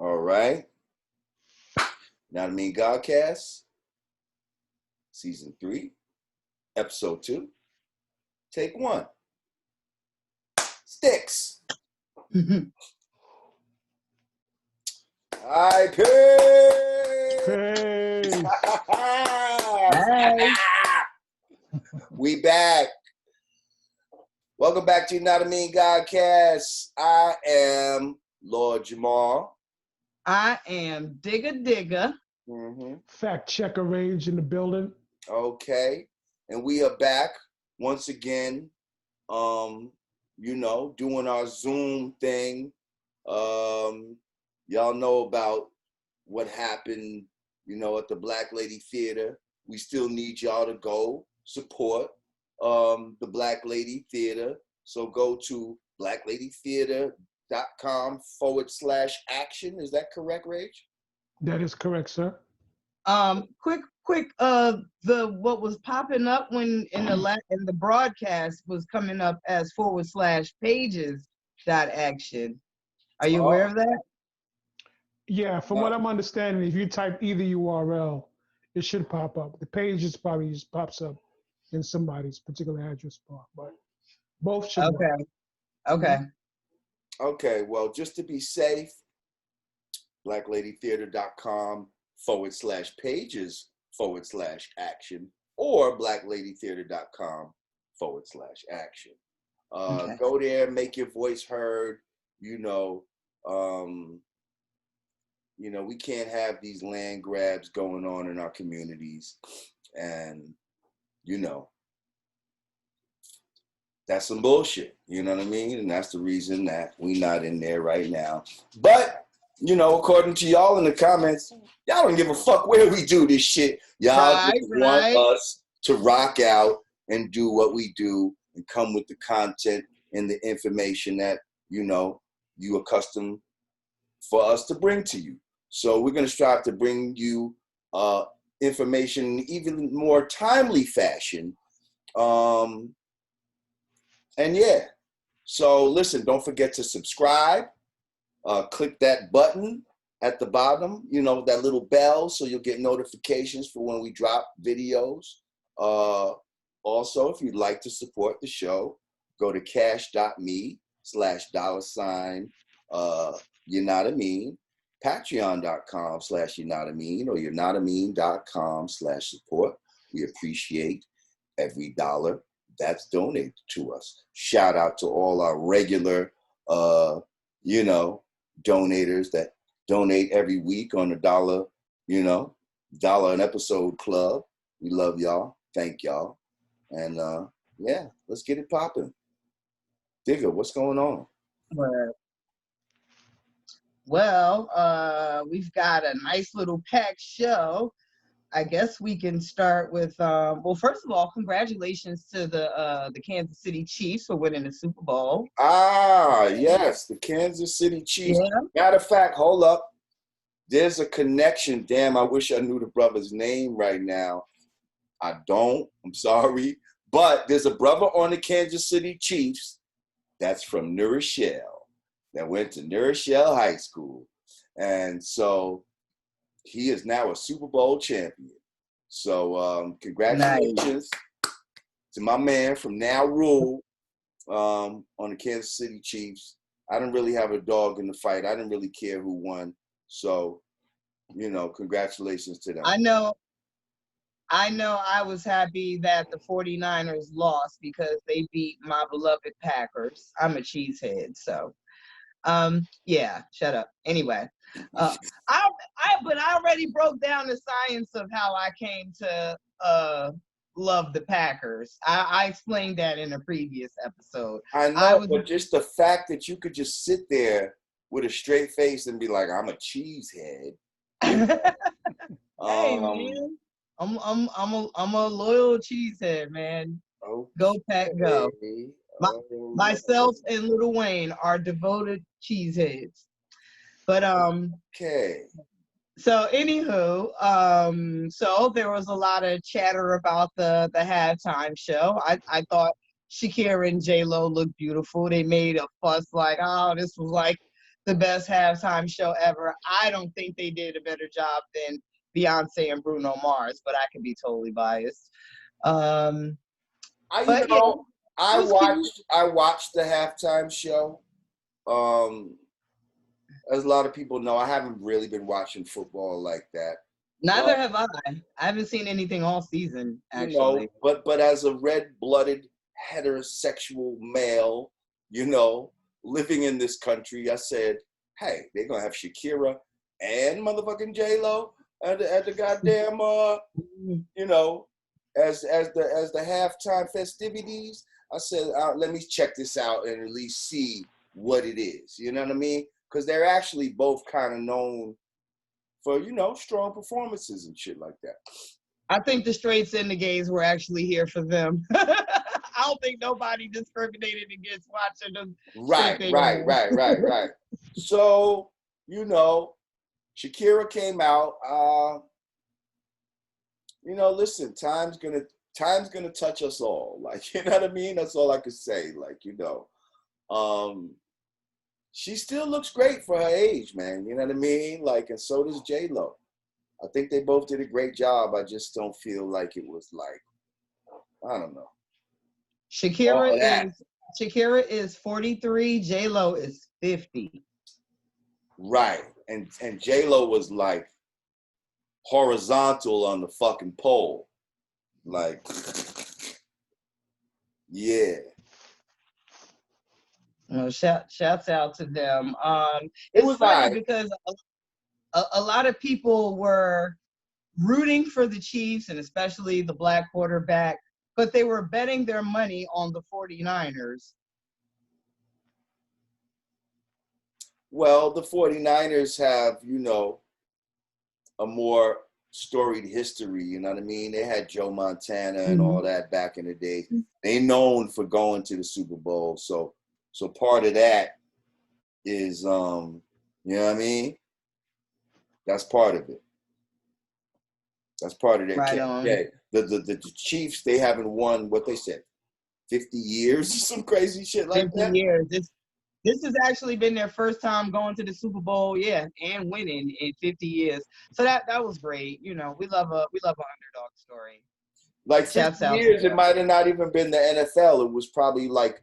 All right. Yanadameen Godcast, Season 3, Episode 2, Take 1. Sticks. Hi, Hey. Hey. We back. Welcome back to Yanadameen Godcast. I am Lord Jamar. I am Digga. Fact checker Rage in the building. Okay. And we are back once again, doing our Zoom thing. Y'all know about what happened, at the Black Lady Theater. We still need y'all to go support the Black Lady Theater. So go to blackladytheater.com/action. Is that correct, Rage? That is correct, sir. Quick, what was popping up when in the broadcast was coming up as /pages.action. Are you aware of that? Yeah, from what I'm understanding, if you type either URL, it should pop up. The page just probably just pops up in somebody's particular address bar, but both should work. Okay, well, just to be safe, blackladytheater.com/pages/action or blackladytheater.com/action. Go there, make your voice heard. We can't have these land grabs going on in our communities. And, that's some bullshit. You know what I mean? And that's the reason that we not in there right now. But, according to y'all in the comments, y'all don't give a fuck where we do this shit. Y'all just want us to rock out and do what we do and come with the content and the information that, you accustomed for us to bring to you. So we're going to strive to bring you information in even more timely fashion. So listen, don't forget to subscribe. Click that button at the bottom, that little bell, so you'll get notifications for when we drop videos. Also, if you'd like to support the show, go to cash.me/$Yanadameen, patreon.com/Yanadameen, or Yanadameen.com/support. We appreciate every dollar that's donated to us. Shout out to all our regular, donators that donate every week on $1, $1 an episode club. We love y'all. Thank y'all. And let's get it popping. Digga, what's going on? Well, we've got a nice little packed show. I guess we can start with, first of all, congratulations to the Kansas City Chiefs for winning the Super Bowl. Yes, the Kansas City Chiefs. Yeah. Matter of fact, hold up. There's a connection. Damn, I wish I knew the brother's name right now. I don't. I'm sorry. But there's a brother on the Kansas City Chiefs that's from New Rochelle that went to New Rochelle High School. And so he is now a Super Bowl champion. So congratulations to my man from Now Rule on the Kansas City Chiefs. I didn't really have a dog in the fight. I didn't really care who won. So, congratulations to them. I know I was happy that the 49ers lost because they beat my beloved Packers. I'm a cheesehead, so shut up. Anyway, I already broke down the science of how I came to love the Packers. I explained that in a previous epised. I know, but just the fact that you could just sit there with a straight face and be like, I'm a cheesehead. Hey man, I'm a loyal cheesehead, man. Okay. Go Pack, go. Myself and Lil Wayne are devoted cheeseheads. But okay. So anywho, so there was a lot of chatter about the halftime show. I thought Shakira and J-Lo looked beautiful. They made a fuss like, oh, this was like the best halftime show ever. I don't think they did a better job than Beyonce and Bruno Mars, but I could be totally biased. I Yeah, watched the halftime show. As a lot of people know, I haven't really been watching football like that. Neither have I. I haven't seen anything all season, actually. You know, but as a red-blooded heterosexual male, you know, living in this country, I said, hey, they're gonna have Shakira and motherfucking J-Lo at the goddamn you know, as the halftime festivities. I said, let me check this out and at least see what it is. You know what I mean? Because they're actually both kind of known for, you know, strong performances and shit like that. I think the straights and the gays were actually here for them. I don't think nobody discriminated against watching them. Right. So, you know, Shakira came out. You know, listen, time's gonna touch us all. Like, you know what I mean? That's all I could say. Like, you know, she still looks great for her age, man. You know what I mean? Like, and so does J-Lo. I think they both did a great job. I just don't feel like it was like, I don't know. Shakira is 43. J-Lo is 50. Right, and J-Lo was like horizontal on the fucking pole, like, yeah. Well, shouts out to them. It it's was funny because a lot of people were rooting for the Chiefs and especially the black quarterback, but they were betting their money on the 49ers. Well, the 49ers have, you know, a more storied history, you know what I mean? They had Joe Montana and all that back in the day. They known for going to the Super Bowl. So part of that is, you know what I mean? That's part of it. That's part of it. Right on. Yeah, the Chiefs, they haven't won, what they said, 50 years or some crazy shit like 50 that. years. This has actually been their first time going to the Super Bowl, and winning in 50 years. So that was great. You know, we love an underdog story. Like 50 years, it might have not even been the NFL. It was probably like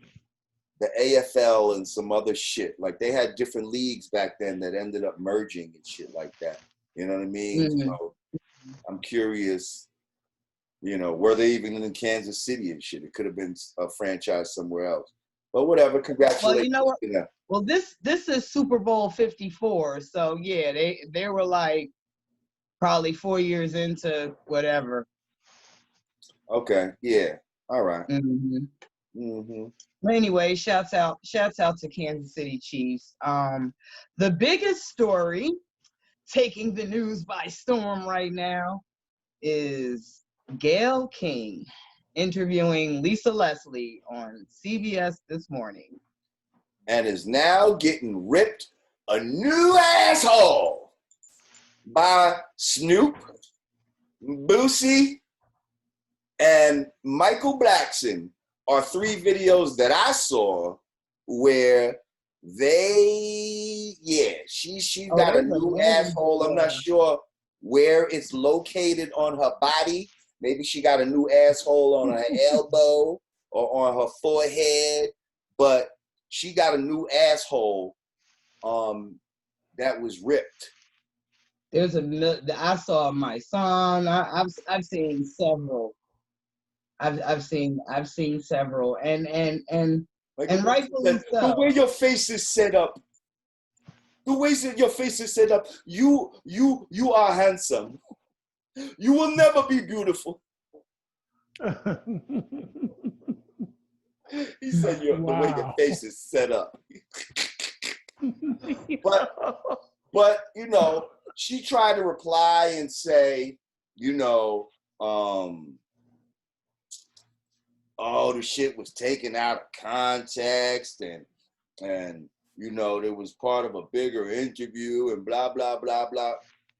the AFL and some other shit. Like, they had different leagues back then that ended up merging and shit like that. You know what I mean? Mm-hmm. So I'm curious, you know, were they even in Kansas City and shit? It could have been a franchise somewhere else. But whatever, congratulations. Well, you know what? Well, this is Super Bowl 54. So yeah, they were like probably 4 years into whatever. Okay, yeah. All right. But anyway, shouts out to Kansas City Chiefs. The biggest story taking the news by storm right now is Gayle King interviewing Lisa Leslie on CBS this morning. And is now getting ripped a new asshole by Snoop, Boosie, and Michael Blackson are 3 videos that I saw where she got a new asshole. I'm not sure where it's located on her body. Maybe she got a new asshole on her elbow or on her forehead, but she got a new asshole that was ripped. I saw my son. I've seen several. I've seen several, and rightfully so. The way your face is set up, you are handsome. You will never be beautiful. He said, the way your face is set up. But you know, she tried to reply and say, you know, the shit was taken out of context and you know, there was part of a bigger interview and blah, blah, blah, blah.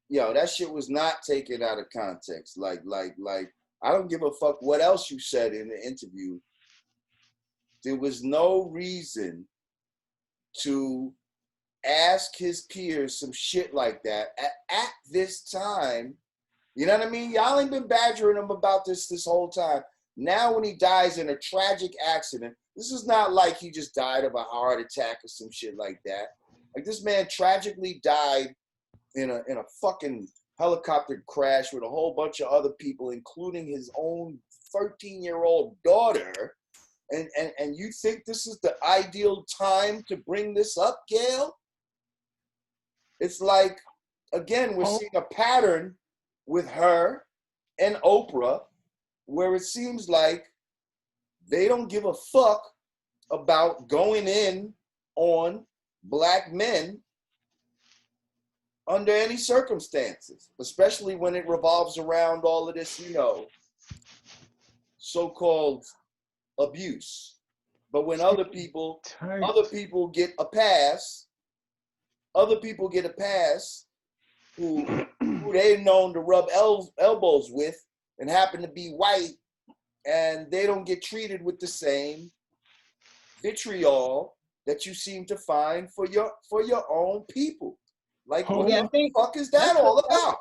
Yo, that shit was not taken out of context. Like, I don't give a fuck what else you said in the interview. There was no reason to ask his peers some shit like that at this time, you know what I mean? Y'all ain't been badgering him about this whole time. Now when he dies in a tragic accident, this is not like he just died of a heart attack or some shit like that. Like this man tragically died in a fucking helicopter crash with a whole bunch of other people, including his own 13-year-old daughter. And you think this is the ideal time to bring this up, Gayle? It's like, again, we're seeing a pattern with her and Oprah where it seems like they don't give a fuck about going in on Black men under any circumstances, especially when it revolves around all of this, you know, so-called abuse. But when other people get a pass, who they've known to rub elbows with and happen to be white, and they don't get treated with the same vitriol that you seem to find for your own people. Like, what the fuck is that all about?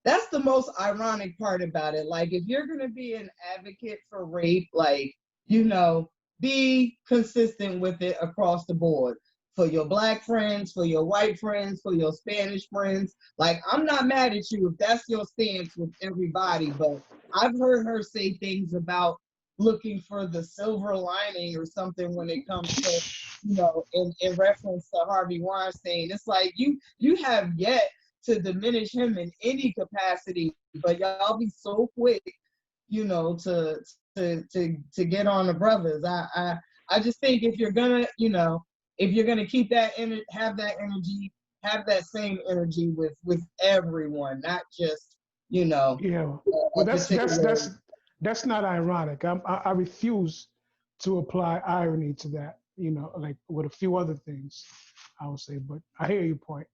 That's the most ironic part about it. Like, if you're gonna be an advocate for rape, like, you know, be consistent with it across the board. For your Black friends, for your white friends, for your Spanish friends. Like, I'm not mad at you if that's your stance with everybody, but I've heard her say things about looking for the silver lining or something when it comes to, you know, in reference to Harvey Weinstein. It's like you have yet to diminish him in any capacity, but y'all be so quick, you know, to get on the brothers. I just think if you're gonna, you know, if you're gonna keep that have that energy, have that same energy with everyone, not just, you know. Yeah, well, that's not ironic. I refuse to apply irony to that. You know, like with a few other things, I would say. But I hear your point.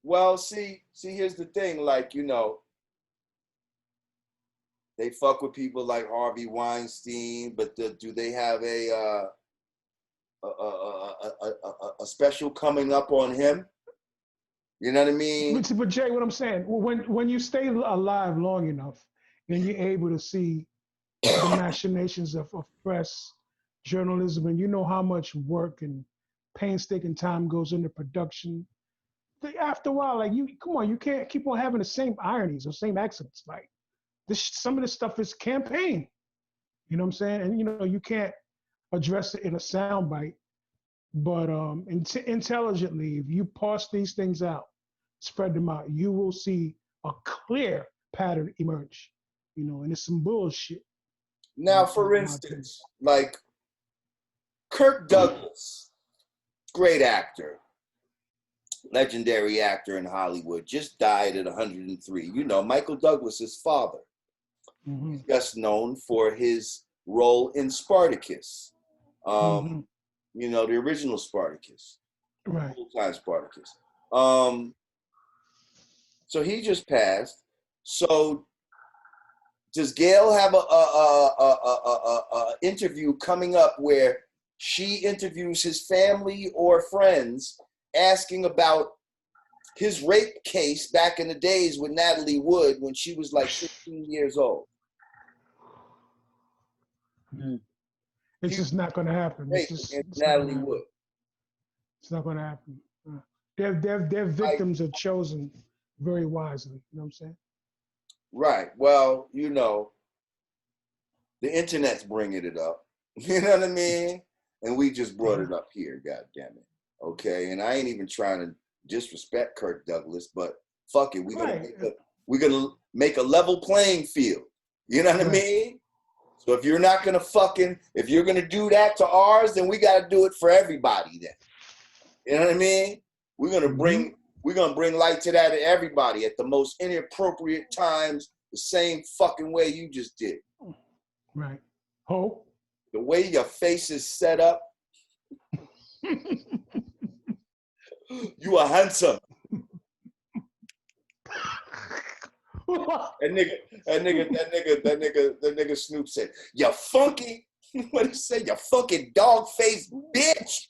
Well, see, here's the thing. Like, you know, they fuck with people like Harvey Weinstein, but do they have a special coming up on him? You know what I mean? But Jay, what I'm saying, when you stay alive long enough, and you're able to see the machinations of press, journalism, and you know how much work and painstaking time goes into production. After a while, like, you can't keep on having the same ironies or same accidents. Like, some of this stuff is campaign. You know what I'm saying? And you know, you can't address it in a soundbite, but intelligently, if you parse these things out, spread them out, you will see a clear pattern emerge. You know, and it's some bullshit. Now, for instance, like Kirk Douglas, great actor, legendary actor in Hollywood, just died at 103. You know, Michael Douglas's father. Mm-hmm. He's best known for his role in Spartacus. You know, the original Spartacus. Right. Full-time Spartacus. So he just passed. So does Gayle have a interview coming up where she interviews his family or friends asking about his rape case back in the days with Natalie Wood when she was like 15 years old? It's just not going to happen. It's Natalie Wood. It's not going to happen. Their victims are chosen very wisely. You know what I'm saying? Right. Well, you know, the internet's bringing it up. You know what I mean? And we just brought it up here. God damn it. Okay. And I ain't even trying to disrespect Kirk Douglas, but fuck it. We're gonna make a level playing field. You know what I mean? So if you're not gonna if you're gonna do that to ours, then we gotta do it for everybody then. You know what I mean? We're gonna bring light to that to everybody at the most inappropriate times, the same fucking way you just did. Right. Hope. The way your face is set up. You are handsome. That nigga Snoop said, "You funky." What he say? You funky dog face bitch.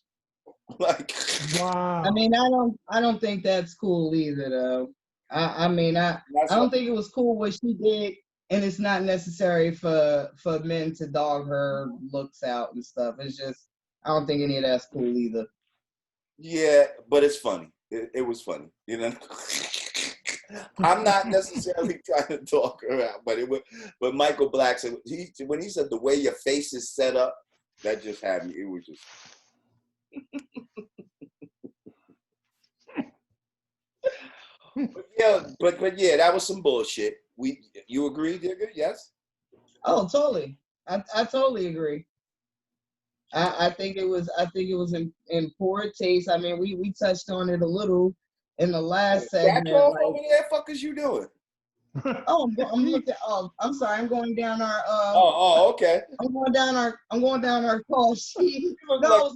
Like, wow. I mean, I don't think that's cool either, though. I don't think it was cool what she did, and it's not necessary for men to dog her looks out and stuff. It's just, I don't think any of that's cool either. Yeah, but it's funny. It was funny, you know. I'm not necessarily trying to talk her out, but Michael Black said when he said the way your face is set up, that just had me. It was just. but yeah, that was some bullshit. You agree, Digga? Yes. Oh, totally. I totally agree. I think it was in poor taste. I mean, we touched on it a little in the last segment. Off over there, fuck is you doing? Oh, I'm looking. Oh, I'm sorry. I'm going down our. Okay. I'm going down our call sheet. No,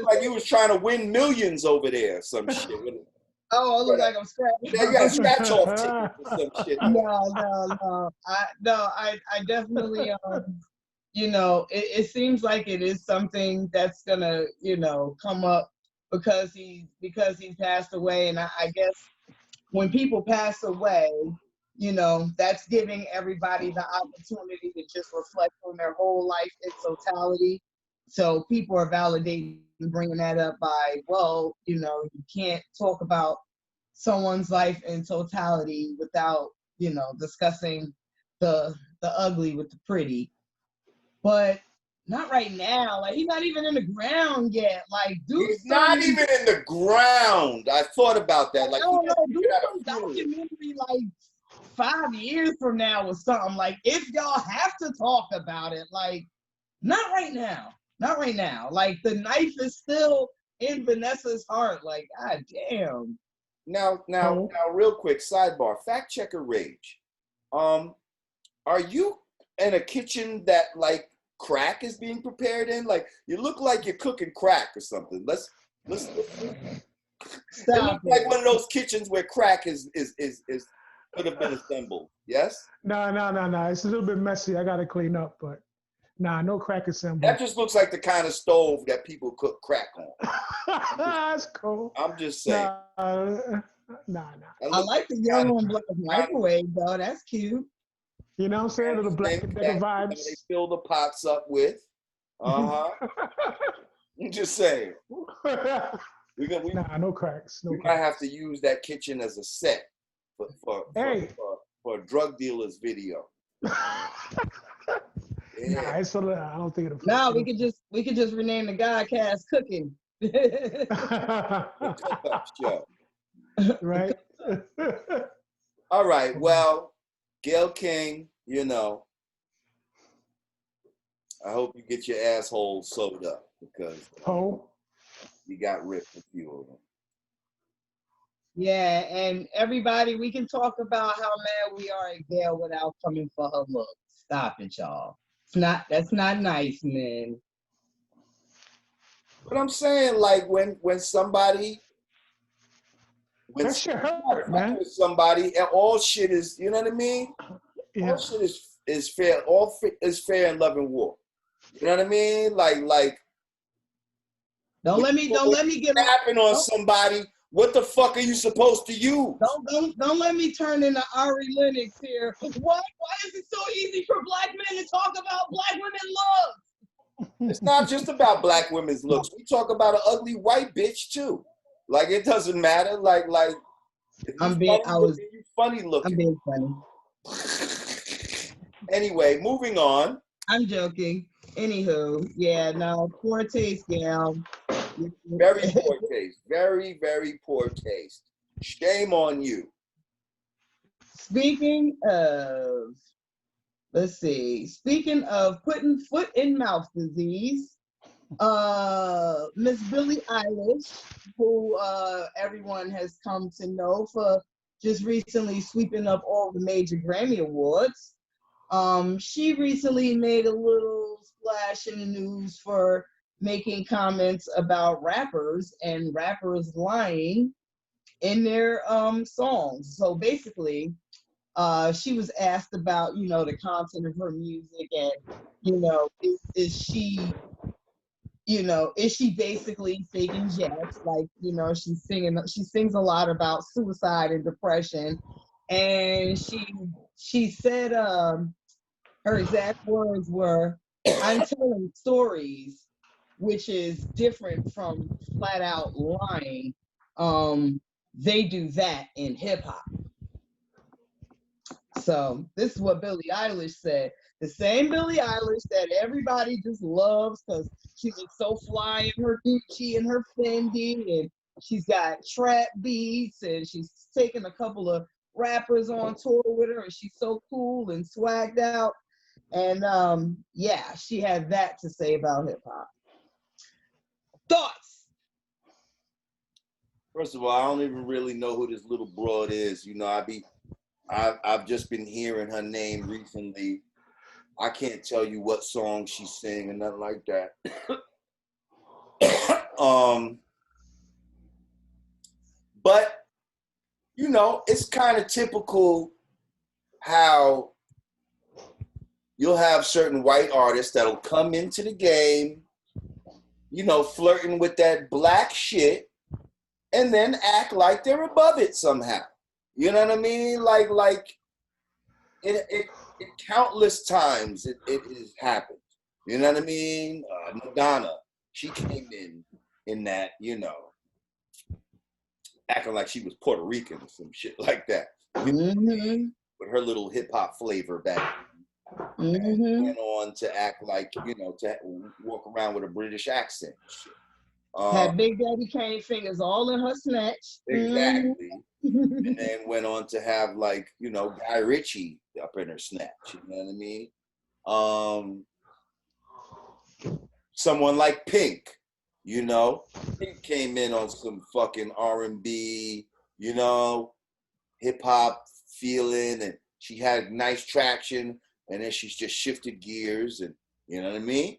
like you was trying to win millions over there, some shit. Oh, I look like I'm scratching. Yeah, you got scratch off tickets or some shit. No. I definitely. You know, it seems like it is something that's gonna, you know, come up because he's passed away, and I guess when people pass away, you know, that's giving everybody the opportunity to just reflect on their whole life in totality. So people are validating, bringing that up by, well, you know, you can't talk about someone's life in totality without, you know, discussing the ugly with the pretty. But not right now. Like, he's not even in the ground yet. Like, dude, he's not even in the ground. I thought about that. Like, I don't know. Do some documentary like 5 years from now or something. Like, if y'all have to talk about it, like, not right now. Not right now. Like, the knife is still in Vanessa's heart. Like, god damn. Now, real quick sidebar. Fact checker Rage. Are you in a kitchen that like crack is being prepared in? Like, you look like you're cooking crack or something. Let's Stop. It looks like one of those kitchens where crack is could have been assembled. Yes? No. It's a little bit messy. I gotta clean up, but no crack assembled. That just looks like the kind of stove that people cook crack on. That's cool. I'm just saying. Nah. I like the yellow and black microwave though. That's cute. You know what I'm saying? The black and vibes. They fill the pots up with. I'm just saying. No cracks. We might have to use that kitchen as a set for a drug dealer's video. Yeah. I don't think it'll. No, we could just rename the Godcast Cooking. Show. Right. All right. Well, Gayle King, you know, I hope you get your asshole sewed up because you got ripped a few of them. Yeah, and everybody, we can talk about how mad we are at Gayle without coming for her look. Stop it, y'all. That's not nice, man. But I'm saying, like, when somebody that shit hurt, man. Somebody, and all shit is, you know what I mean? Yeah. All shit is fair. All is fair in love and war. You know what I mean? Like. Don't let me get snapping on somebody. What the fuck are you supposed to use? Don't let me turn into Ari Lennox here. What? Why is it so easy for black men to talk about black women looks? It's not just about black women's looks. We talk about an ugly white bitch too. Like, it doesn't matter. Like I'm being funny looking. I'm being funny. Anyway, moving on. I'm joking. Anywho, yeah, no, poor taste, Gayle. Very poor taste. Very, very poor taste. Shame on you. Speaking of putting foot in mouth disease, Miss Billie Eilish, who everyone has come to know for just recently sweeping up all the major Grammy awards. She recently made a little splash in the news for making comments about rappers and rappers lying in their songs. So basically, she was asked about, you know, the content of her music and, you know, is she you know, is she basically faking jest? Like, you know, she sings a lot about suicide and depression. And she said her exact words were, "I'm telling stories," which is different from flat out lying. They do that in hip hop. So this is what Billie Eilish said. The same Billie Eilish that everybody just loves because she looks so fly in her Gucci and her Fendi, and she's got trap beats, and she's taken a couple of rappers on tour with her, and she's so cool and swagged out. And yeah, she had that to say about hip hop. Thoughts? First of all, I don't even really know who this little broad is. You know, I've just been hearing her name recently. I can't tell you what song she's singing and nothing like that. But you know, it's kind of typical how you'll have certain white artists that'll come into the game, you know, flirting with that black shit, and then act like they're above it somehow. You know what I mean? Like it countless times it has happened. You know what I mean? Madonna, she came in that, you know, acting like she was Puerto Rican or some shit like that. Mm-hmm. With her little hip hop flavor back. Mm-hmm. And went on to act like, you know, to walk around with a British accent. Had Big Daddy Kane fingers all in her snatch. Exactly. Mm-hmm. And then went on to have, like, you know, Guy Ritchie up in her snatch. You know what I mean? Someone like Pink, you know, Pink came in on some fucking R&B, you know, hip hop feeling, and she had nice traction, and then she's just shifted gears, and you know what I mean?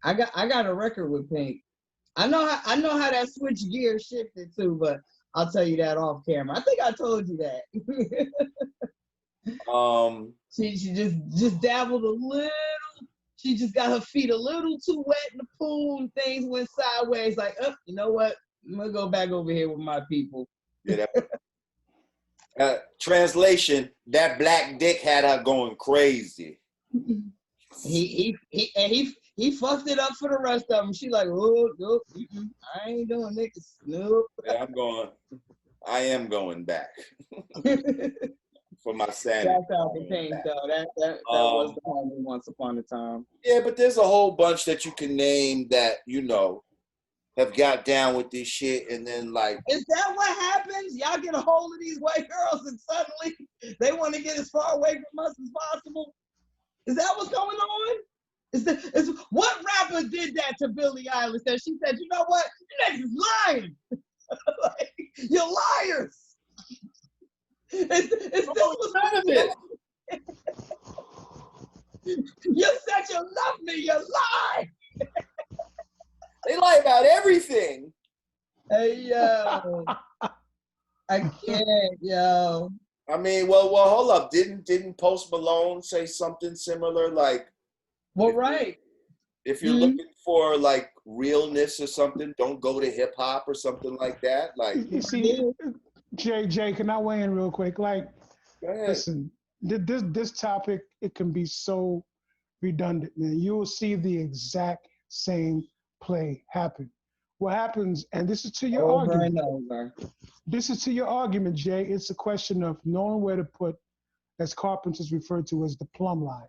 I got a record with Pink. I know how that switch gear shifted too, but I'll tell you that off camera. I think I told you that. She just dabbled a little. She just got her feet a little too wet in the pool, and things went sideways. Like, oh, you know what? I'm gonna go back over here with my people. Yeah, translation: that black dick had her going crazy. He fucked it up for the rest of them. She like, oh, nope, I ain't doing niggas. Nope. Yeah, I am going back for my sanity. That's out the Pink though. That was the homie once upon a time. Yeah, but there's a whole bunch that you can name that, you know, have got down with this shit, and then like, is that what happens? Y'all get a hold of these white girls and suddenly they want to get as far away from us as possible? Is that what's going on? What rapper did that to Billie Eilish? That she said, you know what? You niggas is lying. Like, you're liars. It's this was none of it. You said you love me. You lie. they lie about everything. Hey yo, I can't, yo. I mean, well, hold up. Didn't Post Malone say something similar? Like, well, right. If you're looking for like realness or something, don't go to hip hop or something like that. Like, you see, Jay, can I weigh in real quick? Like, listen, this topic, it can be so redundant, man. You will see the exact same play happen. What happens, and this is to your argument. Over. This is to your argument, Jay. It's a question of knowing where to put, as carpenters refer to as the plumb line.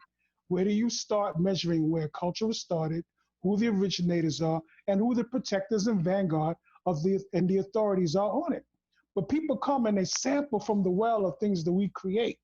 Where do you start measuring where culture was started, who the originators are, and who the protectors and vanguard of the authorities are on it? But people come and they sample from the well of things that we create,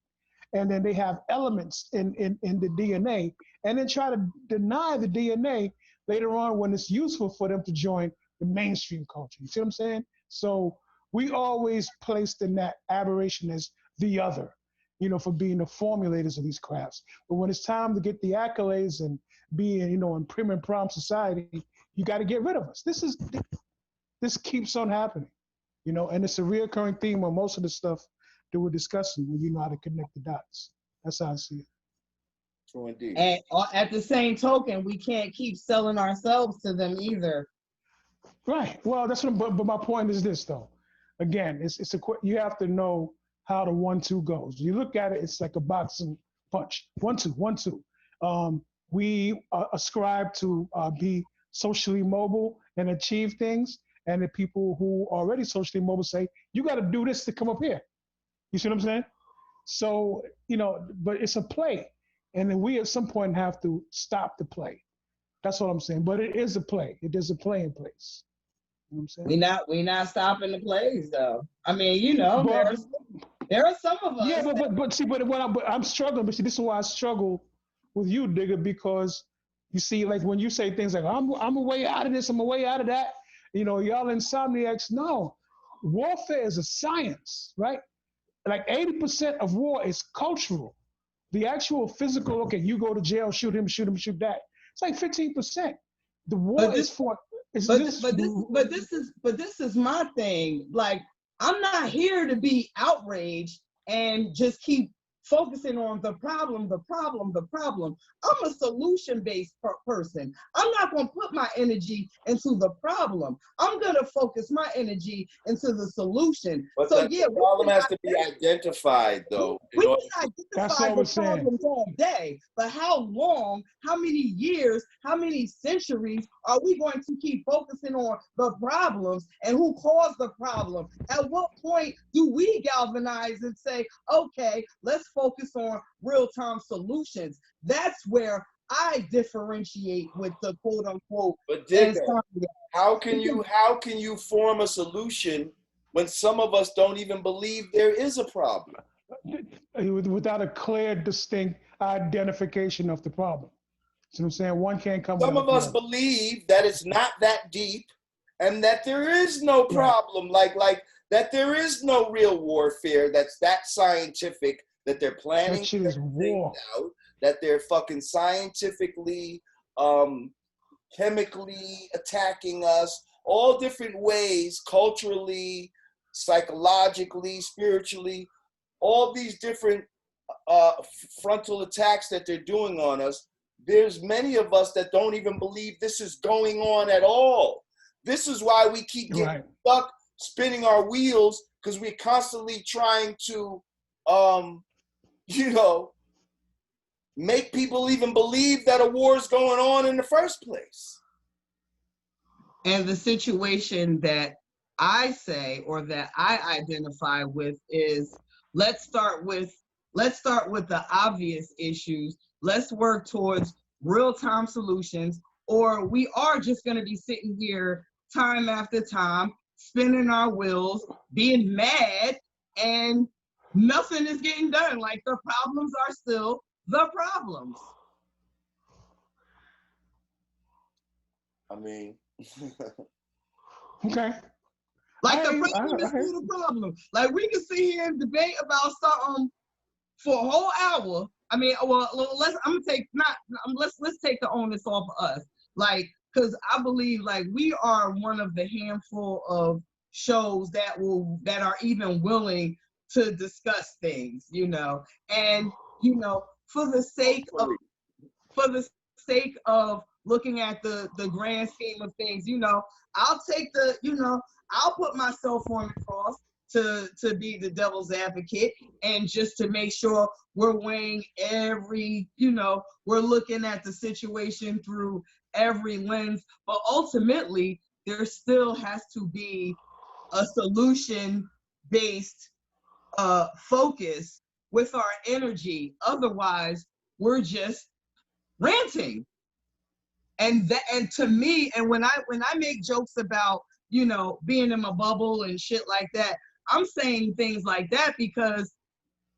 and then they have elements in the DNA, and then try to deny the DNA later on when it's useful for them to join the mainstream culture. You see what I'm saying? So we always placed in that aberration as the other, you know, for being the formulators of these crafts. But when it's time to get the accolades and be, you know, in prim and prompt society, you got to get rid of us. This keeps on happening, you know, and it's a reoccurring theme on most of the stuff that we're discussing when you know how to connect the dots. That's how I see it. True indeed. And at the same token, we can't keep selling ourselves to them either. Right. Well, that's what. But my point is this, though. Again, you have to know how the 1-2 goes. You look at it, it's like a boxing punch. 1-2, 1-2. We ascribe to be socially mobile and achieve things, and the people who are already socially mobile say, "You got to do this to come up here." You see what I'm saying? So but it's a play, and then we at some point have to stop the play. That's what I'm saying. But it is a play. It is a play in place. You know what I'm saying? We not stopping the plays though. I mean, there are some of us. Yeah, but I'm struggling. But see, this is why I struggle with you, Digga, because you see, like when you say things like I'm a way out of this, I'm a way out of that. Y'all insomniacs. No, warfare is a science, right? Like 80% of war is cultural. The actual physical, okay, you go to jail, shoot him, shoot that. It's like 15%. The war is for. But this is my thing. Like, I'm not here to be outraged and just keep focusing on the problem. I'm a solution-based person. I'm not going to put my energy into the problem. I'm going to focus my energy into the solution. But so the problem has to be identified, though. We can identify the problems all day, but how long, how many years, how many centuries are we going to keep focusing on the problems and who caused the problem? At what point do we galvanize and say, okay, let's focus on real-time solutions? That's where I differentiate with the quote-unquote. But Digga, how can you form a solution when some of us don't even believe there is a problem? Without a clear, distinct identification of the problem. See what I'm saying? One can't come. Some of us believe that it's not that deep and that there is no problem, like that there is no real warfare that's that scientific, that they're planning things out, that they're fucking scientifically, chemically attacking us, all different ways, culturally, psychologically, spiritually, all these different frontal attacks that they're doing on us. There's many of us that don't even believe this is going on at all. This is why we keep getting stuck spinning our wheels, because we're constantly trying to, make people even believe that a war is going on in the first place. And the situation that I say, or that I identify with, is let's start with the obvious issues. Let's work towards real-time solutions, or we are just going to be sitting here time after time, spinning our wheels, being mad, and nothing is getting done. Like, the problems are still the problems. I mean, okay. Like, the problem is still the problem. Like, we can sit here and debate about something for a whole hour. I mean, well, let's take the onus off of us. Like, because I believe, like, we are one of the handful of shows that are even willing to discuss things, and for the sake of looking at the grand scheme of things, I'll put myself on the cross to be the devil's advocate, and just to make sure we're weighing we're looking at the situation through every lens. But ultimately, there still has to be a solution-based focus with our energy. Otherwise, we're just ranting. And to me, and when I make jokes about being in my bubble and shit like that, I'm saying things like that because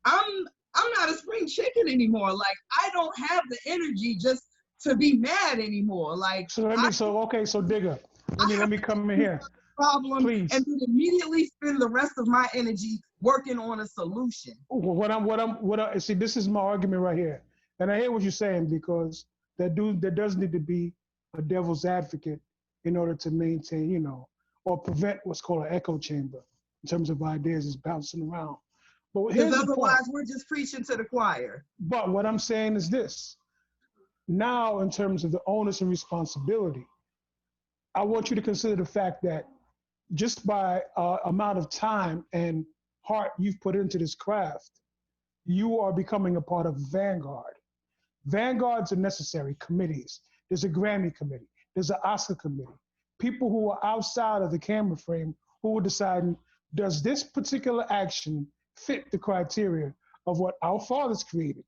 I'm not a spring chicken anymore. Like, I don't have the energy just to be mad anymore. Like, so Digga, let me come in here. Problem, please. And then immediately spend the rest of my energy working on a solution. See, this is my argument right here, and I hear what you're saying, because there does need to be a devil's advocate in order to maintain, or prevent what's called an echo chamber in terms of ideas is bouncing around. But because otherwise we're just preaching to the choir. But what I'm saying is this: now, in terms of the onus and responsibility, I want you to consider the fact that just by amount of time and heart you've put into this craft, you are becoming a part of Vanguard. Vanguards are necessary committees. There's a Grammy committee. There's an Oscar committee. People who are outside of the camera frame who are deciding, does this particular action fit the criteria of what our fathers created?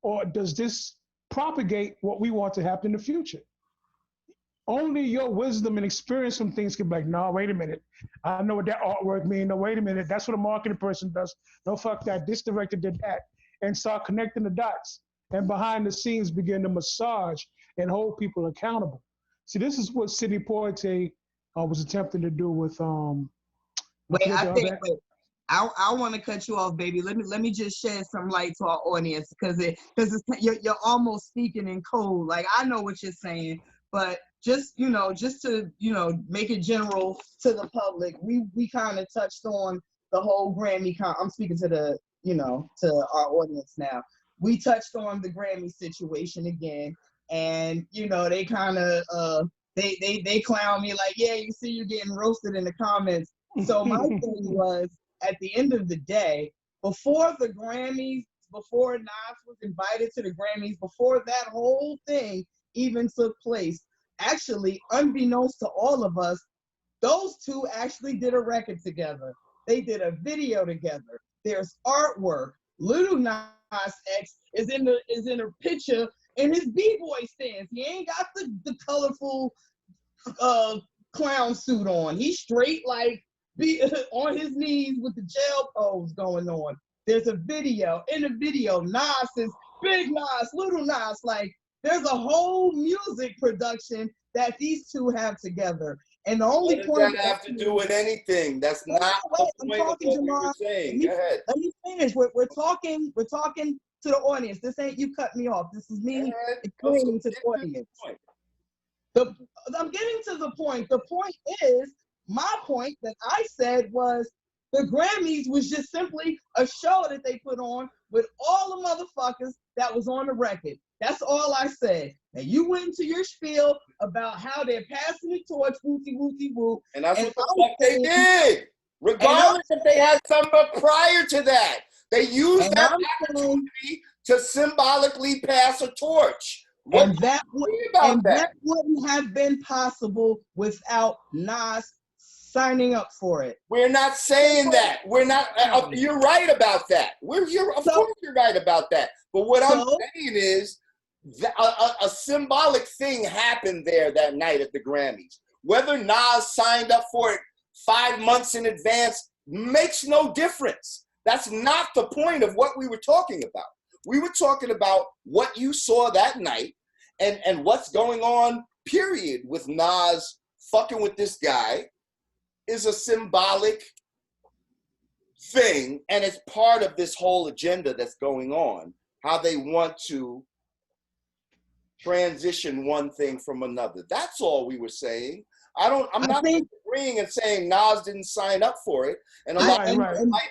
Or does this propagate what we want to happen in the future? Only your wisdom and experience from things can be like, no, wait a minute. I know what that artwork means. No, wait a minute. That's what a marketing person does. No, fuck that. This director did that. And start connecting the dots. And behind the scenes begin to massage and hold people accountable. See, this is what Sidney Poitier was attempting to do with I want to cut you off, baby. Let me just shed some light to our audience because you're almost speaking in code. Like, I know what you're saying, but just to make it general to the public, we kind of touched on the whole Grammy. I'm speaking to to our audience now. We touched on the Grammy situation again, and they kind of they clown me like, yeah, you see, you're getting roasted in the comments. So my thing was, at the end of the day, before the Grammys, before Nas was invited to the Grammys, before that whole thing even took place, actually, unbeknownst to all of us, those two actually did a record together. They did a video together. There's artwork. Lil Nas X is in a picture in his b-boy stance. He ain't got the colorful clown suit on. He's straight like on his knees with the jail pose going on. There's a video. In the video, Nas is Big Nas, Little Nas. Like, there's a whole music production that these two have together. And the only point does that have to do with anything? That's not the point of what we were saying. Go ahead. Let me finish. We're talking to the audience. This ain't you cut me off. This is me explaining to the audience. I'm getting to the point. The point is, my point that I said was the Grammys was just simply a show that they put on with all the motherfuckers that was on the record. That's all I said. And you went into your spiel about how they're passing the torch, wooty wooty woo. And that's what the fuck they did. Regardless if they had something prior to that. They used that opportunity to symbolically pass a torch. And that wouldn't have been possible without Nas signing up for it. We're not saying that. We're not. You're right about that. Of course you're right about that. But what I'm saying is that a symbolic thing happened there that night at the Grammys. Whether Nas signed up for it 5 months in advance makes no difference. That's not the point of what we were talking about. We were talking about what you saw that night and what's going on, period, with Nas fucking with this guy is a symbolic thing, and it's part of this whole agenda that's going on, how they want to transition one thing from another. That's all we were saying. I'm not agreeing and saying Nas didn't sign up for it, and a lot of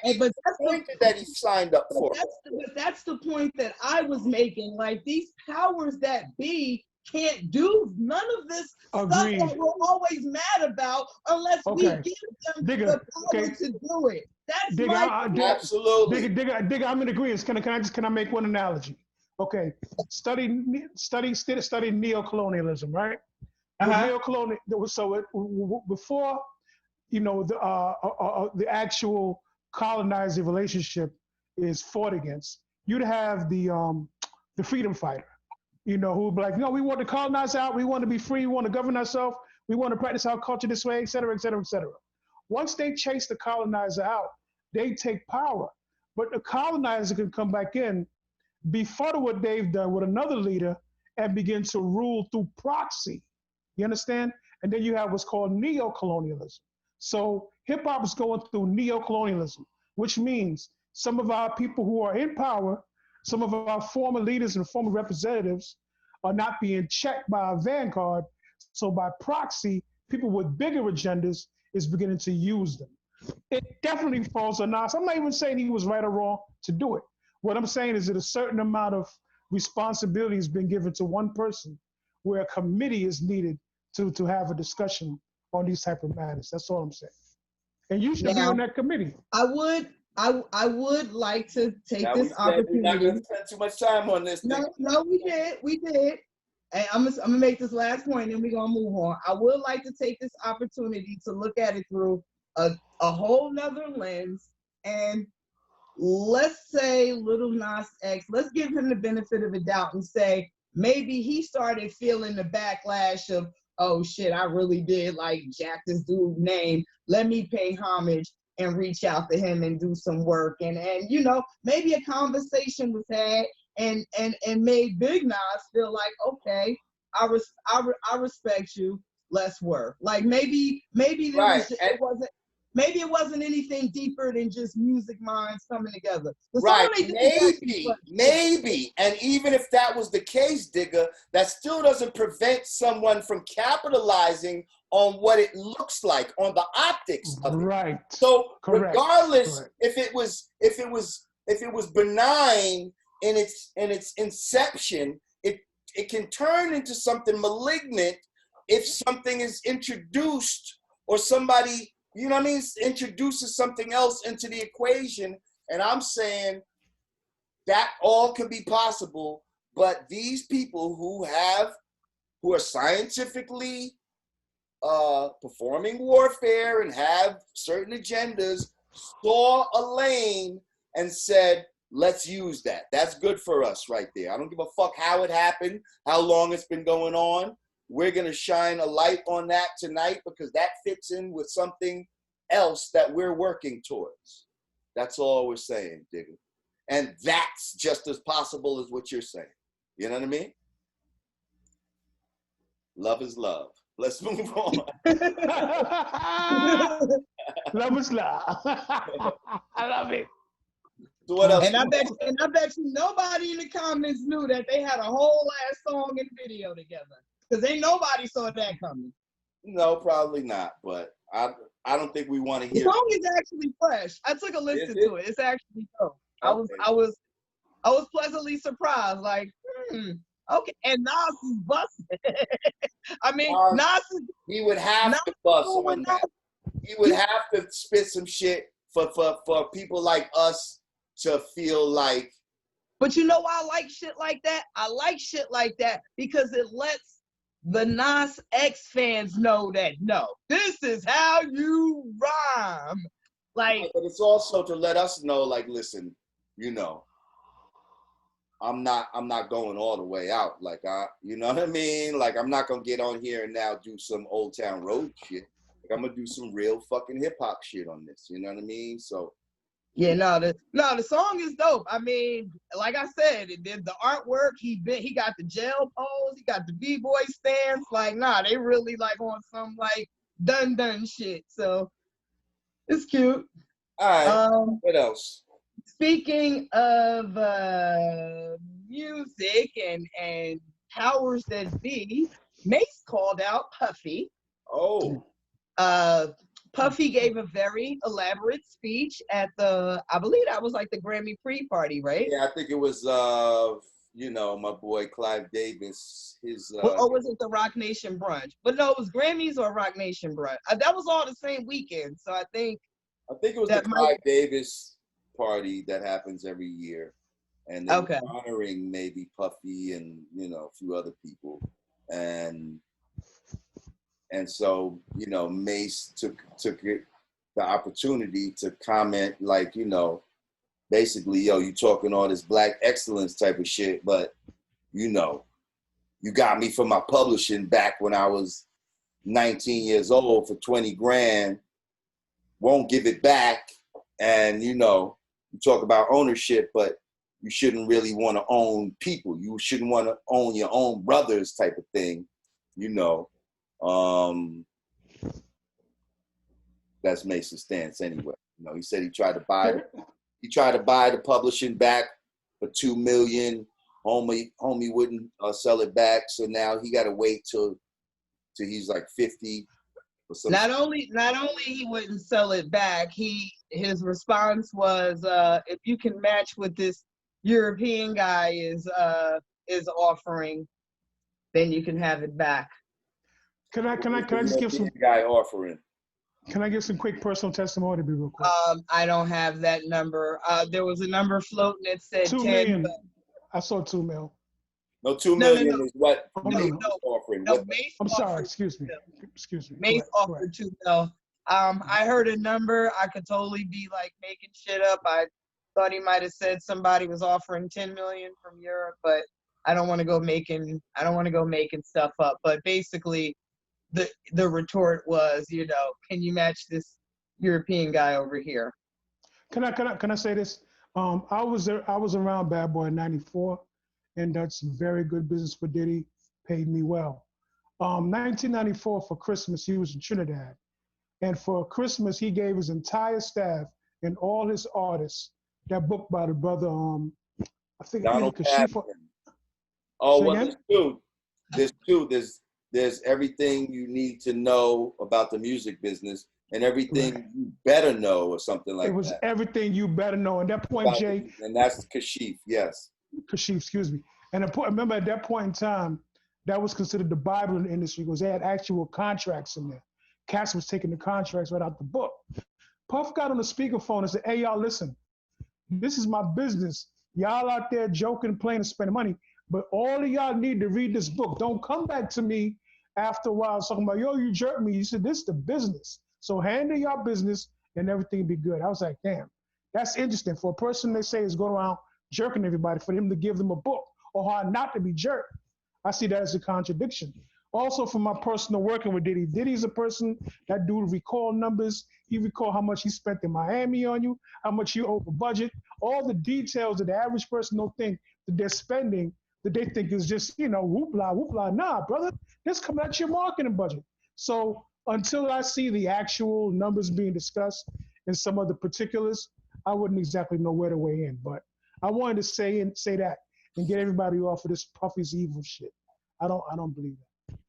people pointed that he signed up for it. But that's the point that I was making. Like, these powers that be can't do none of this stuff that we're always mad about unless we give them the power to do it. That's absolutely. Digga, I'm in agreement. Can I make one analogy? Okay, study neocolonialism, right? Before, the actual colonizer relationship is fought against, you'd have the freedom fighter, who would be like, no, we want to colonize out, we want to be free, we want to govern ourselves, we want to practice our culture this way, et cetera, et cetera, et cetera. Once they chase the colonizer out, they take power. But the colonizer can come back in, befuddle what they've done with another leader, and begin to rule through proxy. You understand? And then you have what's called neo-colonialism. So hip-hop is going through neo-colonialism, which means some of our people who are in power, some of our former leaders and former representatives are not being checked by our vanguard. So by proxy, people with bigger agendas is beginning to use them. It definitely falls on Nas. I'm not even saying he was right or wrong to do it. What I'm saying is that a certain amount of responsibility has been given to one person, where a committee is needed to have a discussion on these type of matters. That's all I'm saying. And you should be on that committee. I would like to take this opportunity. We're not going to spend too much time on this. No, we did. And I'm gonna make this last point, and we're gonna move on. I would like to take this opportunity to look at it through a whole nother lens, and let's say Lil Nas X, let's give him the benefit of the doubt and say maybe he started feeling the backlash of, oh shit, I really did like jack this dude's name. Let me pay homage and reach out to him and do some work. And you know, maybe a conversation was had and made Big Nas feel like, okay, I respect you. Let's work. Like maybe it wasn't anything deeper than just music minds coming together. Right, maybe. And even if that was the case, Digga, that still doesn't prevent someone from capitalizing on what it looks like, on the optics of it. Right. So correct. Regardless, correct. if it was benign in its inception, it can turn into something malignant if something is introduced or somebody, you know what I mean, introduces something else into the equation. And I'm saying that all can be possible, but these people who are scientifically performing warfare and have certain agendas saw a lane and said, let's use that. That's good for us right there. I don't give a fuck how it happened, how long it's been going on. We're going to shine a light on that tonight because that fits in with something else that we're working towards. That's all we're saying, Digga. And that's just as possible as what you're saying. You know what I mean? Love is love. Let's move on. Love is love. I love it. So what else? And I bet you nobody in the comments knew that they had a whole ass song and video together. Because ain't nobody saw that coming. No, probably not. But I don't think we want to hear. The song is actually fresh. I took a listen to it. It's actually dope. Okay. I was pleasantly surprised. Like, okay. And Nas is busting. I mean, Nas is. He would have to bust on that. He would have to spit some shit for people like us to feel like. But you know why I like shit like that? I like shit like that because it lets the Nas X fans know that, no, this is how you rhyme. Like, but it's also to let us know, like, listen, you know, I'm not going all the way out. Like, you know what I mean? Like, I'm not gonna get on here and now do some Old Town Road shit. Like, I'm gonna do some real fucking hip hop shit on this. You know what I mean? So. Yeah, the song is dope. I mean, like I said, it did the artwork. He got the jail pose. He got the b-boy stance. Like, nah, they really like on some like done shit. So it's cute. All right. What else? Speaking of music and powers that be, Mase called out Puffy. Oh. Puffy gave a very elaborate speech at I believe that was like the Grammy pre-party, right? Yeah, I think it was, you know, my boy Clive Davis. Or was it the Rock Nation brunch? But no, it was Grammys or Rock Nation brunch. That was all the same weekend. So I think it was the Clive Davis party that happens every year. And they're honoring maybe Puffy and, you know, a few other people. And so, you know, Mase took the opportunity to comment, like, you know, basically, yo, you talking all this black excellence type of shit, but, you know, you got me for my publishing back when I was 19 years old for 20 grand, won't give it back. And, you know, you talk about ownership, but you shouldn't really want to own people. You shouldn't want to own your own brothers type of thing, you know. That's Mase's stance anyway. You know, he said he tried to buy the publishing back for $2 million. Homie wouldn't sell it back, so now he got to wait till he's like 50. Or something. Not only he wouldn't sell it back, his response was, if you can match what this European guy is offering, then you can have it back. Can I just give some guy offering? Can I give some quick personal testimony to be real quick? I don't have that number. There was a number floating that said 2 10. million. But... I saw 2 mil. No, 2 million is what Mase offering. Mase I'm sorry, excuse me. Mase offered 2 mil. I heard a number. I could totally be like making shit up. I thought he might have said somebody was offering 10 million from Europe, but I don't want to go making stuff up. But basically, the retort was, can you match this European guy over here? Can I say this? I was around Bad Boy in '94, and that's very good business for Diddy. Paid me well. 1994 for Christmas, he was in Trinidad, and for Christmas he gave his entire staff and all his artists that book by the brother. I think Donald Kashifa. Oh, well, there's two. There's everything you need to know about the music business and everything you better know, or something like that. It was everything you better know. At that point, Jay. And that's Kashif, yes. Kashif, excuse me. And remember, at that point in time, that was considered the Bible in the industry because they had actual contracts in there. Cass was taking the contracts right out the book. Puff got on the speakerphone and said, "Hey, y'all, listen. This is my business. Y'all out there joking, playing, and spending money. But all of y'all need to read this book. Don't come back to me after a while talking about, yo, you jerked me." He said, "This is the business. So handle your business and everything be good." I was like, damn, that's interesting. For a person they say is going around jerking everybody, for him to give them a book or how not to be jerked. I see that as a contradiction. Also, from my personal working with Diddy, Diddy's a person that do recall numbers. He recall how much he spent in Miami on you, how much you over budget, all the details that the average person don't think that they're spending, that they think is just, whoop-la, whoop-la. Nah, brother, this coming out your marketing budget. So until I see the actual numbers being discussed and some of the particulars, I wouldn't exactly know where to weigh in. But I wanted to say that and get everybody off of this Puffy's evil shit. I don't believe that.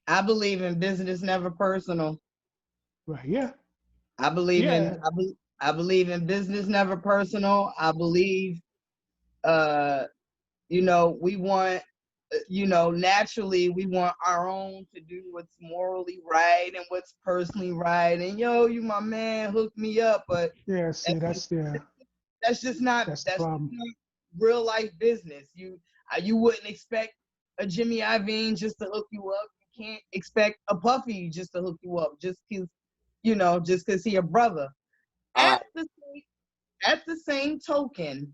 I believe in business, never personal. Right? Yeah. I believe in business, never personal. I believe, we want, naturally we want our own to do what's morally right and what's personally right. And you my man, hook me up. But yeah, see, that's just not real life business. You wouldn't expect a Jimmy Iovine just to hook you up. You can't expect a Puffy just to hook you up just because he a brother. At the same token,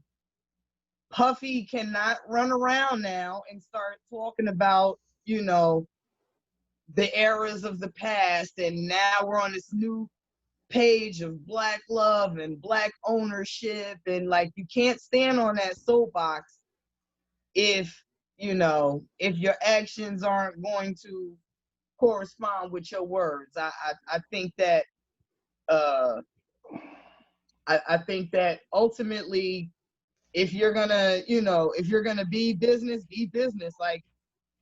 Puffy cannot run around now and start talking about, the eras of the past, and now we're on this new page of Black love and Black ownership, and you can't stand on that soapbox if your actions aren't going to correspond with your words. I think that I think that ultimately, if you're gonna be business, be business.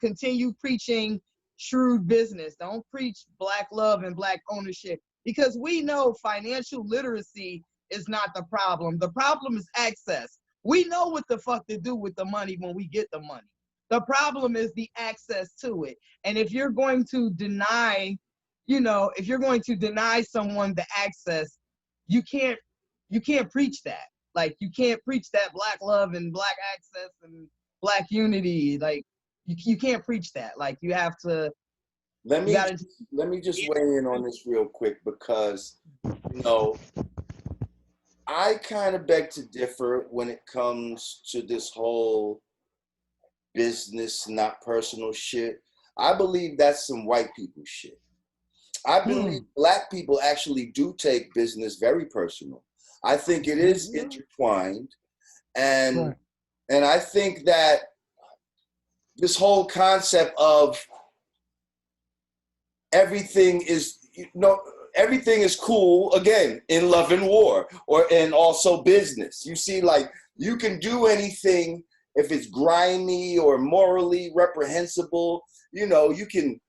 Continue preaching shrewd business. Don't preach Black love and Black ownership, because we know financial literacy is not the problem. The problem is access. We know what the fuck to do with the money when we get the money. The problem is the access to it. And if you're going to deny, someone the access, you can't preach that. You can't preach that Black love and Black access and Black unity. You can't preach that. You have to. Let me just weigh in on this real quick, because I kind of beg to differ when it comes to this whole business, not personal shit. I believe that's some white people shit. I believe Black people actually do take business very personal. I think it is intertwined, and I think that this whole concept of everything is cool, again, in love and war, and also business. You see, you can do anything if it's grimy or morally reprehensible. You can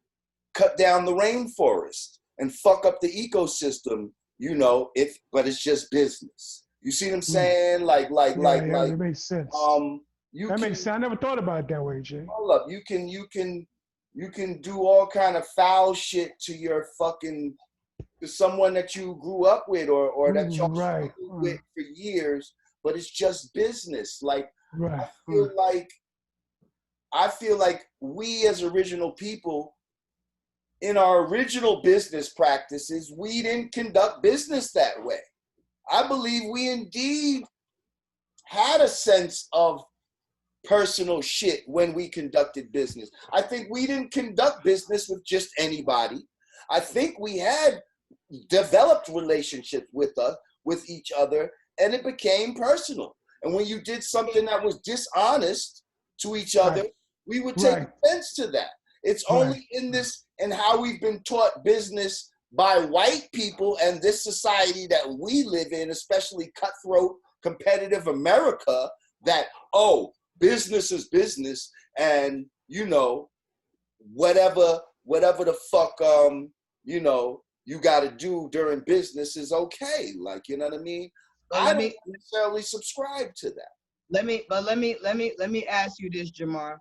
cut down the rainforest and fuck up the ecosystem, but it's just business. You see what I'm saying? It makes sense. That makes sense. I never thought about it that way, Jay. Hold up, you can do all kind of foul shit to your fucking, to someone that you grew up with or that y'all with for years, but it's just business. Like I feel like we as original people, in our original business practices, we didn't conduct business that way. I believe we indeed had a sense of personal shit when we conducted business. I think we didn't conduct business with just anybody. I think we had developed relationships with each other, and it became personal. And when you did something that was dishonest to each other, we would take offense to that. It's only in this and how we've been taught business by white people and this society that we live in, especially cutthroat, competitive America, that, oh, business is business, and, you know, whatever the fuck, you know, you got to do during business is okay. Like, you know what I mean? I don't necessarily subscribe to that. Let me ask you this, Jamar.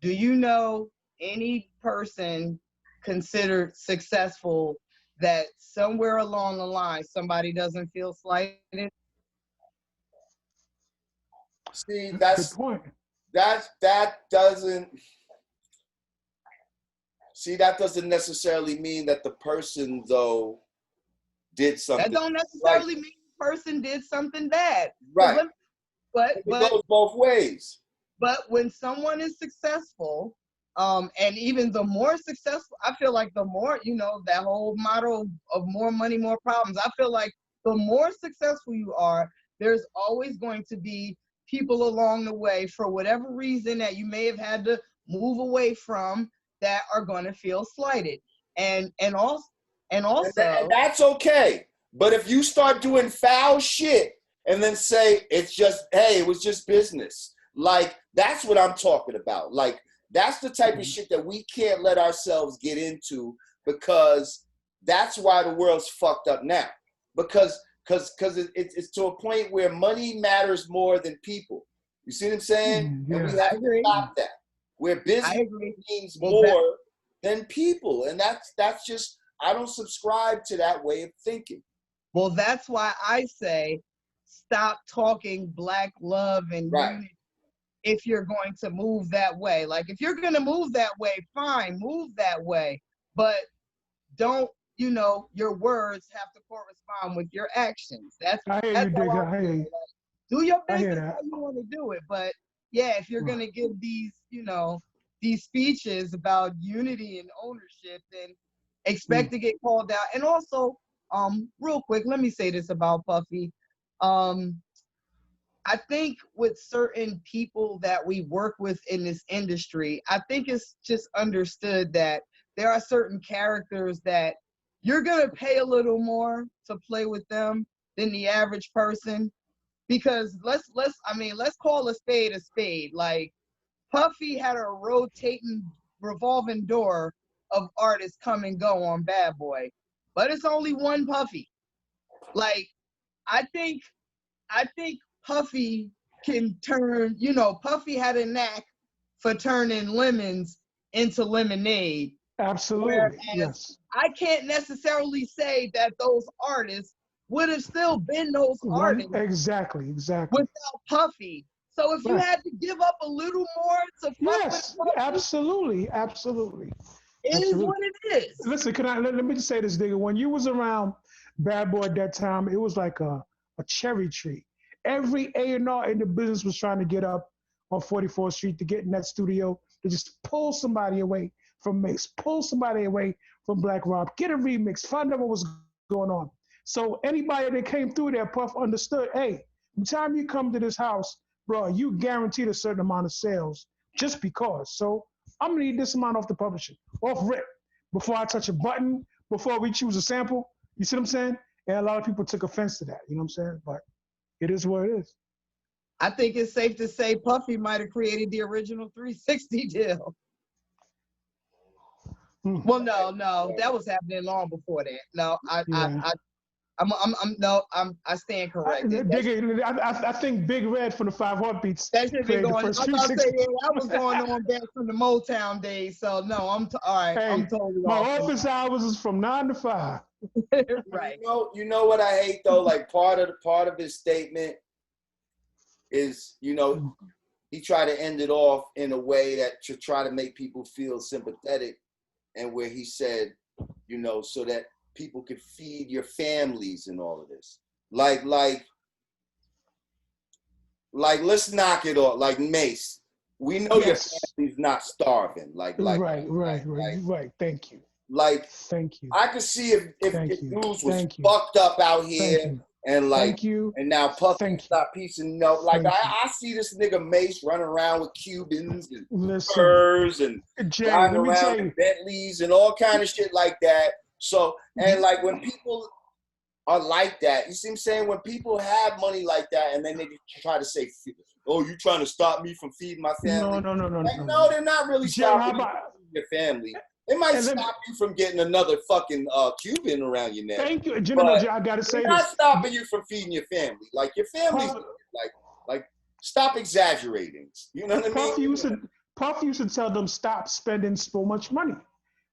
Do you know any person considered successful that somewhere along the line somebody doesn't feel slighted? See, that's good point. That doesn't necessarily mean that the person though did something. That don't necessarily mean the person did something bad. Right. But it goes both ways. But when someone is successful, and even the more successful, I feel like the more, you know, that whole motto of more money, more problems. I feel like the more successful you are, there's always going to be people along the way, for whatever reason that you may have had to move away from, that are going to feel slighted. And also and that's okay. But if you start doing foul shit and then say it's just, hey, it was just business, like, that's what I'm talking about. Like, that's the type of shit that we can't let ourselves get into, because that's why the world's fucked up now. Because it's to a point where money matters more than people. You see what I'm saying? Yeah. And we have to stop that. Where business means more than people. And that's just, I don't subscribe to that way of thinking. Well, that's why I say stop talking black love and unity if you're going to move that way. Like, if you're going to move that way, fine, move that way. But don't, you know, your words have to correspond with your actions. I hear you, Digga. I hear you. Do your business how you want to do it. But yeah, if you're going to give these, you know, these speeches about unity and ownership, then expect to get called out. And also, real quick, let me say this about Puffy. I think with certain people that we work with in this industry, I think it's just understood that there are certain characters that you're going to pay a little more to play with them than the average person. Because let's call a spade a spade. Like, Puffy had a rotating, revolving door of artists come and go on Bad Boy, but it's only one Puffy. Like, I think Puffy can turn, you know, Puffy had a knack for turning lemons into lemonade. Absolutely, yes. I can't necessarily say that those artists would have still been those artists. Exactly. Without Puffy. So if you had to give up a little more to fuck with Puffy, absolutely. It is what it is. Listen, let me just say this, nigga. When you was around Bad Boy at that time, it was like a cherry tree. Every A&R in the business was trying to get up on 44th Street to get in that studio to just pull somebody away from Mase, pull somebody away from Black Rob, get a remix, find out what was going on. So anybody that came through there, Puff understood, hey, by the time you come to this house, bro, you guaranteed a certain amount of sales just because. So I'm gonna need this amount off the publisher, off rip, before I touch a button, before we choose a sample. You see what I'm saying? And a lot of people took offense to that, you know what I'm saying? But it is what it is. I think it's safe to say Puffy might have created the original 360 deal. Well, no, that was happening long before that. No, I stand corrected. I think Big Red from the Five Heartbeats. That should be going. I was about to say, yeah, that was going on back from the Motown days. So no, all right. Hey, I'm totally my off office hours is from 9 to 5. Right. You know what I hate though? Like part of his statement is, you know, he tried to end it off in a way that to try to make people feel sympathetic, and where he said, you know, so that people could feed your families and all of this. Like, let's knock it off. Like Mase, we know your family's not starving. Right. Thank you. Like, thank you. I could see if dudes was fucked up out here and like, and now Puffy stop piecing, you know, like I see this nigga Mase running around with Cubans and furs and driving around in Bentleys and all kind of shit like that. So, and like when people are like that, you see what I'm saying? When people have money like that and then they try to say, oh, you trying to stop me from feeding my family? No, they're not really stopping you from feeding your family. They might stop you from getting another fucking Cuban around your neck. Thank you. I gotta say this. Not stopping you from feeding your family. Like your family's like stop exaggerating. You know what I mean? Puff used to tell them stop spending so much money.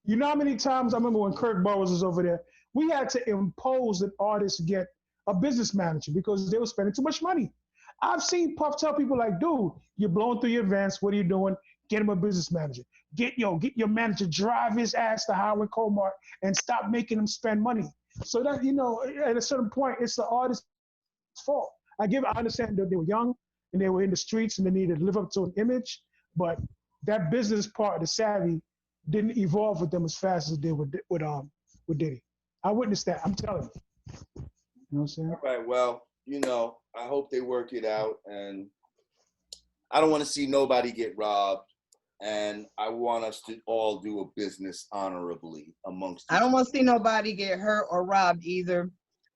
You know how many times I remember when Kirk Burroughs was over there, we had to impose that artists get a business manager because they were spending too much money. I've seen Puff tell people like, dude, you're blowing through your advance. What are you doing? Get him a business manager. Get your manager, drive his ass to Howard Comart and stop making him spend money. So that, you know, at a certain point, it's the artist's fault. I understand that they were young and they were in the streets and they needed to live up to an image, but that business part, the savvy, didn't evolve with them as fast as it did with Diddy. I witnessed that. I'm telling you. You know what I'm saying? All right. Well, you know, I hope they work it out, and I don't want to see nobody get robbed. And I want us to all do a business honorably amongst. I don't want to see nobody get hurt or robbed either.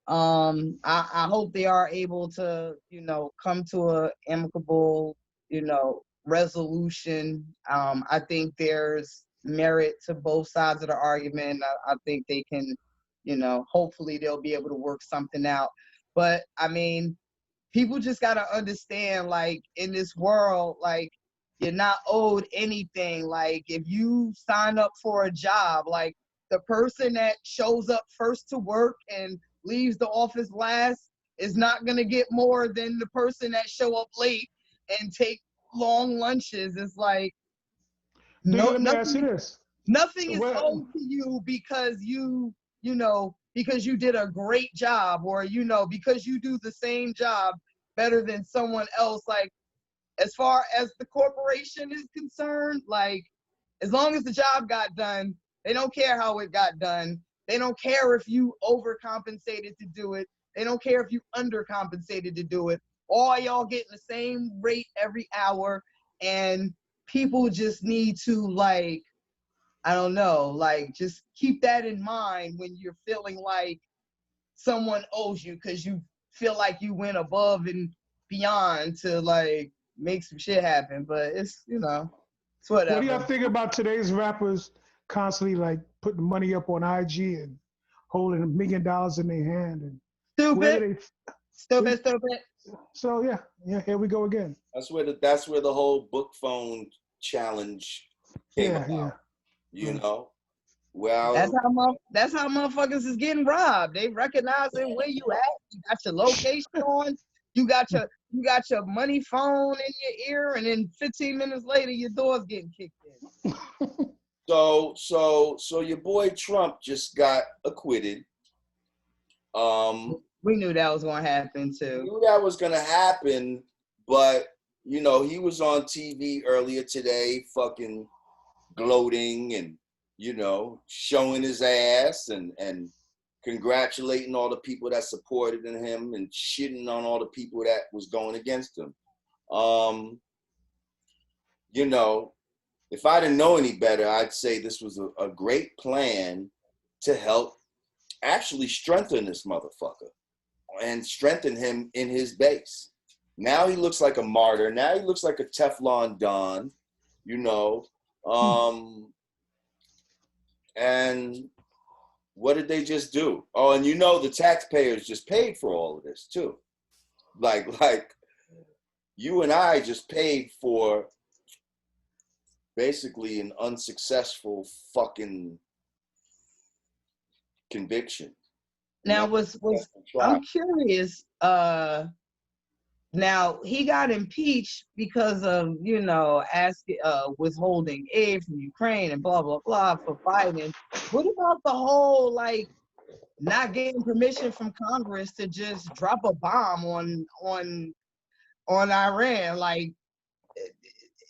I hope they are able to, you know, come to a amicable, you know, resolution. I think there's merit to both sides of the argument. I think they can, you know, hopefully they'll be able to work something out. But I mean, people just got to understand, like, in this world, like, you're not owed anything. Like, if you sign up for a job, like, the person that shows up first to work and leaves the office last is not going to get more than the person that show up late and take long lunches. It's like, nothing is owed to you because you did a great job, or, you know, because you do the same job better than someone else. Like, as far as the corporation is concerned, like, as long as the job got done, they don't care how it got done. They don't care if you overcompensated to do it. They don't care if you undercompensated to do it. All y'all getting the same rate every hour, and people just need to, like, I don't know, like, just keep that in mind when you're feeling like someone owes you because you feel like you went above and beyond to, like, make some shit happen. But it's, you know, it's whatever. What do y'all think about today's rappers constantly, like, putting money up on IG and holding $1 million in their hand? And Stupid. So yeah, here we go again. That's where the whole book phone challenge came about. You know, well, that's how motherfuckers is getting robbed. They recognizing where you at. You got your location on. You got your money phone in your ear, and then 15 minutes later, your door's getting kicked in. So your boy Trump just got acquitted. We knew that was going to happen too. We knew that was going to happen, but, you know, he was on TV earlier today, fucking gloating and, you know, showing his ass and congratulating all the people that supported him and shitting on all the people that was going against him. You know, if I didn't know any better, I'd say this was a great plan to help actually strengthen this motherfucker and strengthen him in his base. Now he looks like a martyr. Now he looks like a Teflon Don, you know. And What did they just do? Oh, and you know the taxpayers just paid for all of this too. Like you and I just paid for basically an unsuccessful fucking conviction. Now I'm curious, now he got impeached because of, you know, withholding aid from Ukraine and blah blah blah for Biden. What about the whole like not getting permission from Congress to just drop a bomb on Iran? Like,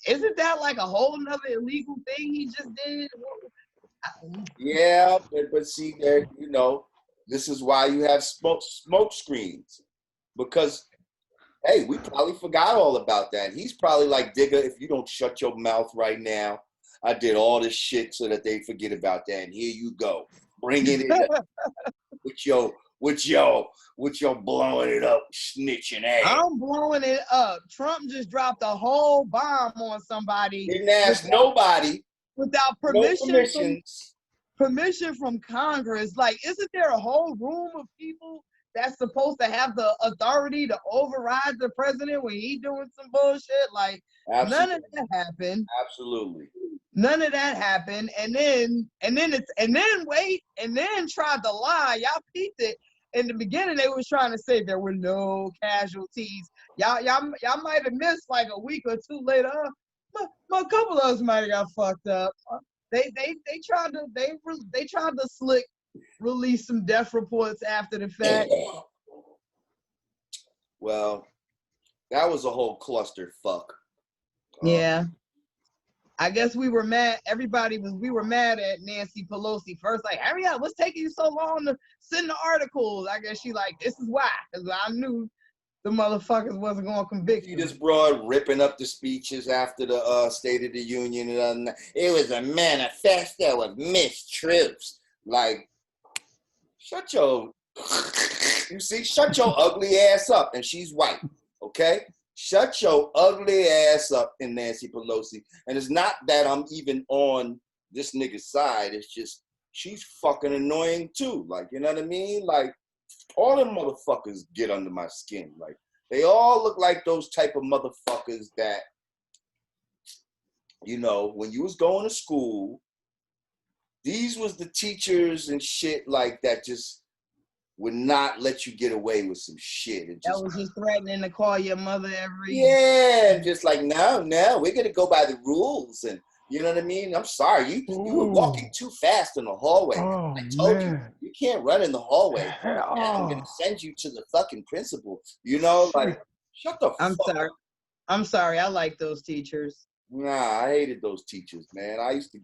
isn't that like a whole nother illegal thing he just did? Yeah, but see there, you know, this is why you have smoke screens, because hey, we probably forgot all about that. He's probably like, Digga, if you don't shut your mouth right now, I did all this shit so that they forget about that. And here you go, bringing it up with your blowing it up, snitching ass. I'm blowing it up. Trump just dropped a whole bomb on somebody. Didn't ask nobody. Without permission from Congress. Like, isn't there a whole room of people that's supposed to have the authority to override the president when he's doing some bullshit? Like, absolutely. None of that happened. Absolutely. None of that happened. And then tried to lie. Y'all peeped it. In the beginning, they was trying to say there were no casualties. Y'all might have missed like a week or two later. A couple of us might have got fucked up. They tried to slick release some death reports after the fact. Well, that was a whole clusterfuck. Yeah. I guess we were mad. We were mad at Nancy Pelosi first. Like, hurry up, what's taking you so long to send the articles? I guess she like, this is why. Because I knew the motherfuckers wasn't going to convict you. This broad ripping up the speeches after the State of the Union. And it was a manifesto of mistruths. Like, shut your ugly ass up. And she's white, okay? Shut your ugly ass up in Nancy Pelosi. And it's not that I'm even on this nigga's side. It's just she's fucking annoying too. Like, you know what I mean? Like, all them motherfuckers get under my skin. Like, they all look like those type of motherfuckers that, you know, when you was going to school, these was the teachers and shit like that just would not let you get away with some shit. And that was just threatening to call your mother every... Yeah, and just like, no, we're going to go by the rules. And you know what I mean? I'm sorry, you were walking too fast in the hallway. I told you can't run in the hallway. I'm going to send you to the fucking principal. You know, like, shut the fuck up. I'm sorry, I like those teachers. Nah, I hated those teachers, man. I used to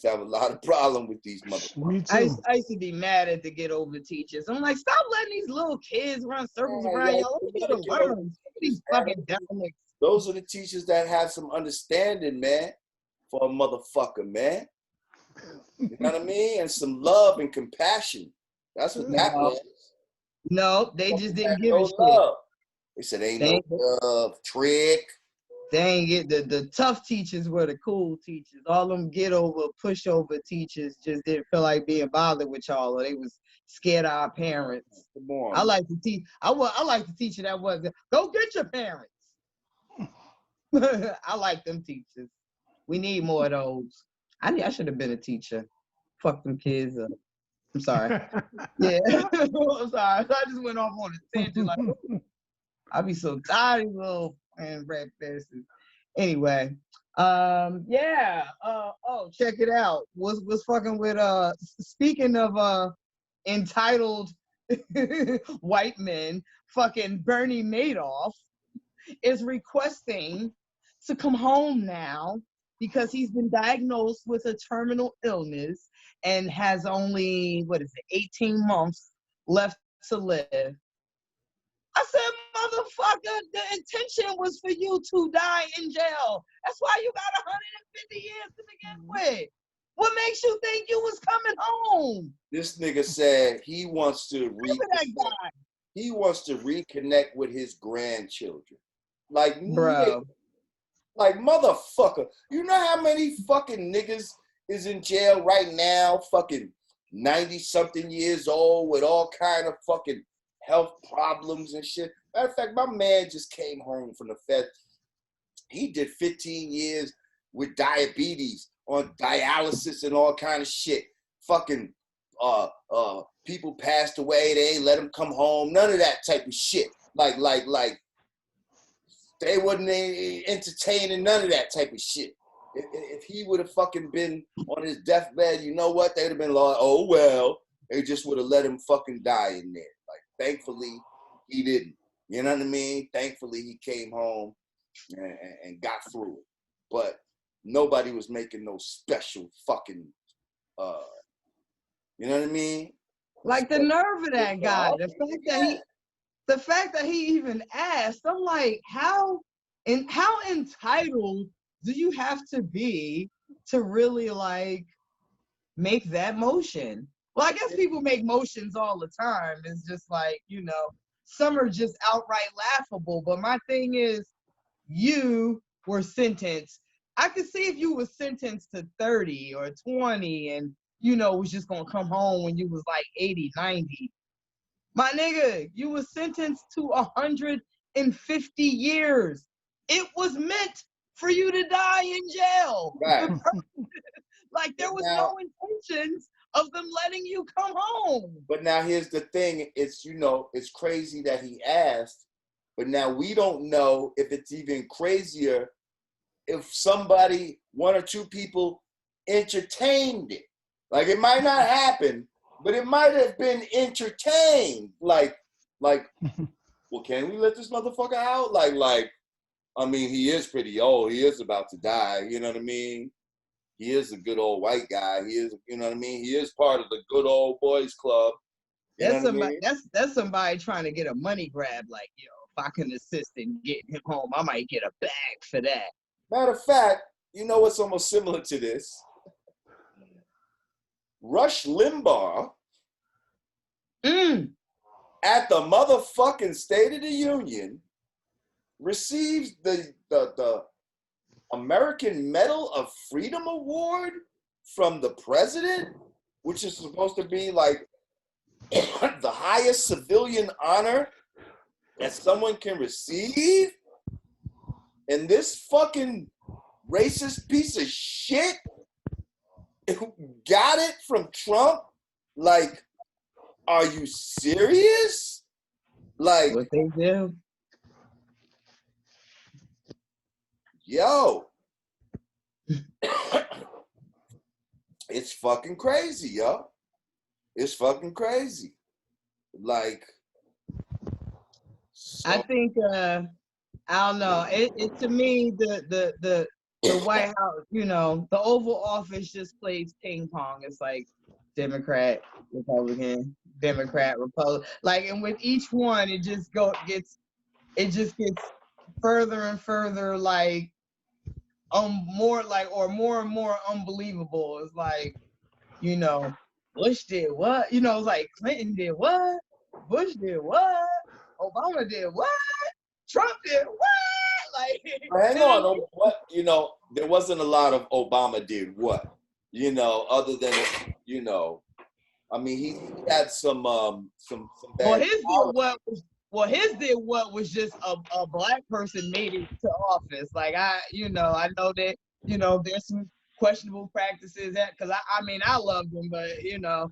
have a lot of problem with these motherfuckers. Me too. I used to be mad at the get over teachers. I'm like, stop letting these little kids run circles around y'all. Let me get to learn. These fucking devils. Those are the teachers that have some understanding, man, for a motherfucker, man. You know what I mean? And some love and compassion. That's what that was. No, they just didn't give a shit. Love. They said ain't no love, trick. They ain't get the tough teachers were the cool teachers. All them get over, push over teachers just didn't feel like being bothered with y'all, or they was scared of our parents. Come on. I like to teach. I like the teacher that was go get your parents. I like them teachers. We need more of those. I should have been a teacher. Fuck them kids up. I'm sorry. Yeah, I'm sorry. I just went off on a tangent. Like, I'd be so tired of little and red faces. Anyway, yeah. Oh, check it out. Was fucking with speaking of entitled white men, fucking Bernie Madoff is requesting to come home now because he's been diagnosed with a terminal illness and has only 18 months left to live. I said, motherfucker, the intention was for you to die in jail. That's why you got 150 years to begin with. What makes you think you was coming home? This nigga said he wants to reconnect with his grandchildren. Like, bro. Like, motherfucker. You know how many fucking niggas is in jail right now fucking 90-something years old with all kind of fucking health problems and shit. Matter of fact, my man just came home from the Fed. He did 15 years with diabetes on dialysis and all kind of shit. Fucking people passed away, they ain't let him come home. None of that type of shit. Like they wasn't entertaining none of that type of shit. If he would have fucking been on his deathbed, you know what? They'd have been like, oh well. They just would have let him fucking die in there. Like, thankfully, he didn't. You know what I mean? Thankfully, he came home and got through it. But nobody was making no special fucking, you know what I mean? Like the nerve of that guy. The fact that he even asked, I'm like, how entitled do you have to be to really like make that motion? Well, I guess people make motions all the time. It's just like, you know, some are just outright laughable. But my thing is, you were sentenced. I could see if you were sentenced to 30 or 20 and, you know, was just going to come home when you was like 80, 90. My nigga, you were sentenced to 150 years. It was meant for you to die in jail. Right. Like there was no intentions of them letting you come home. But now here's the thing. It's, you know, it's crazy that he asked, but now we don't know if it's even crazier if somebody, one or two people entertained it. Like it might not happen, but it might have been entertained. Like, well, can we let this motherfucker out? Like, I mean, he is pretty old. He is about to die. You know what I mean? He is a good old white guy. He is, you know what I mean? He is part of the good old boys club. That's somebody. That's somebody trying to get a money grab. Like, yo, if I can assist in getting him home, I might get a bag for that. Matter of fact, you know what's almost similar to this? Rush Limbaugh at the motherfucking State of the Union receives the American Medal of Freedom Award from the president, which is supposed to be like the highest civilian honor that someone can receive. And this fucking racist piece of shit got it from Trump. Like, are you serious? Like, what they do? Yo, it's fucking crazy, yo. It's fucking crazy. Like, so. I think I don't know. It to me the White House, you know, the Oval Office just plays ping pong. It's like Democrat, Republican, Democrat, Republican. Like, and with each one, it just gets further and further, like more and more unbelievable. It's like, you know, Bush did what? You know, it's like Clinton did what? Bush did what? Obama did what? Trump did what? Like, hang on, what? You know, there wasn't a lot of Obama did what? You know, other than, you know, I mean, he had some bad. Well, his did what was just a black person made it to office. Like, I know that, you know, there's some questionable practices because I mean, I love them, but you know,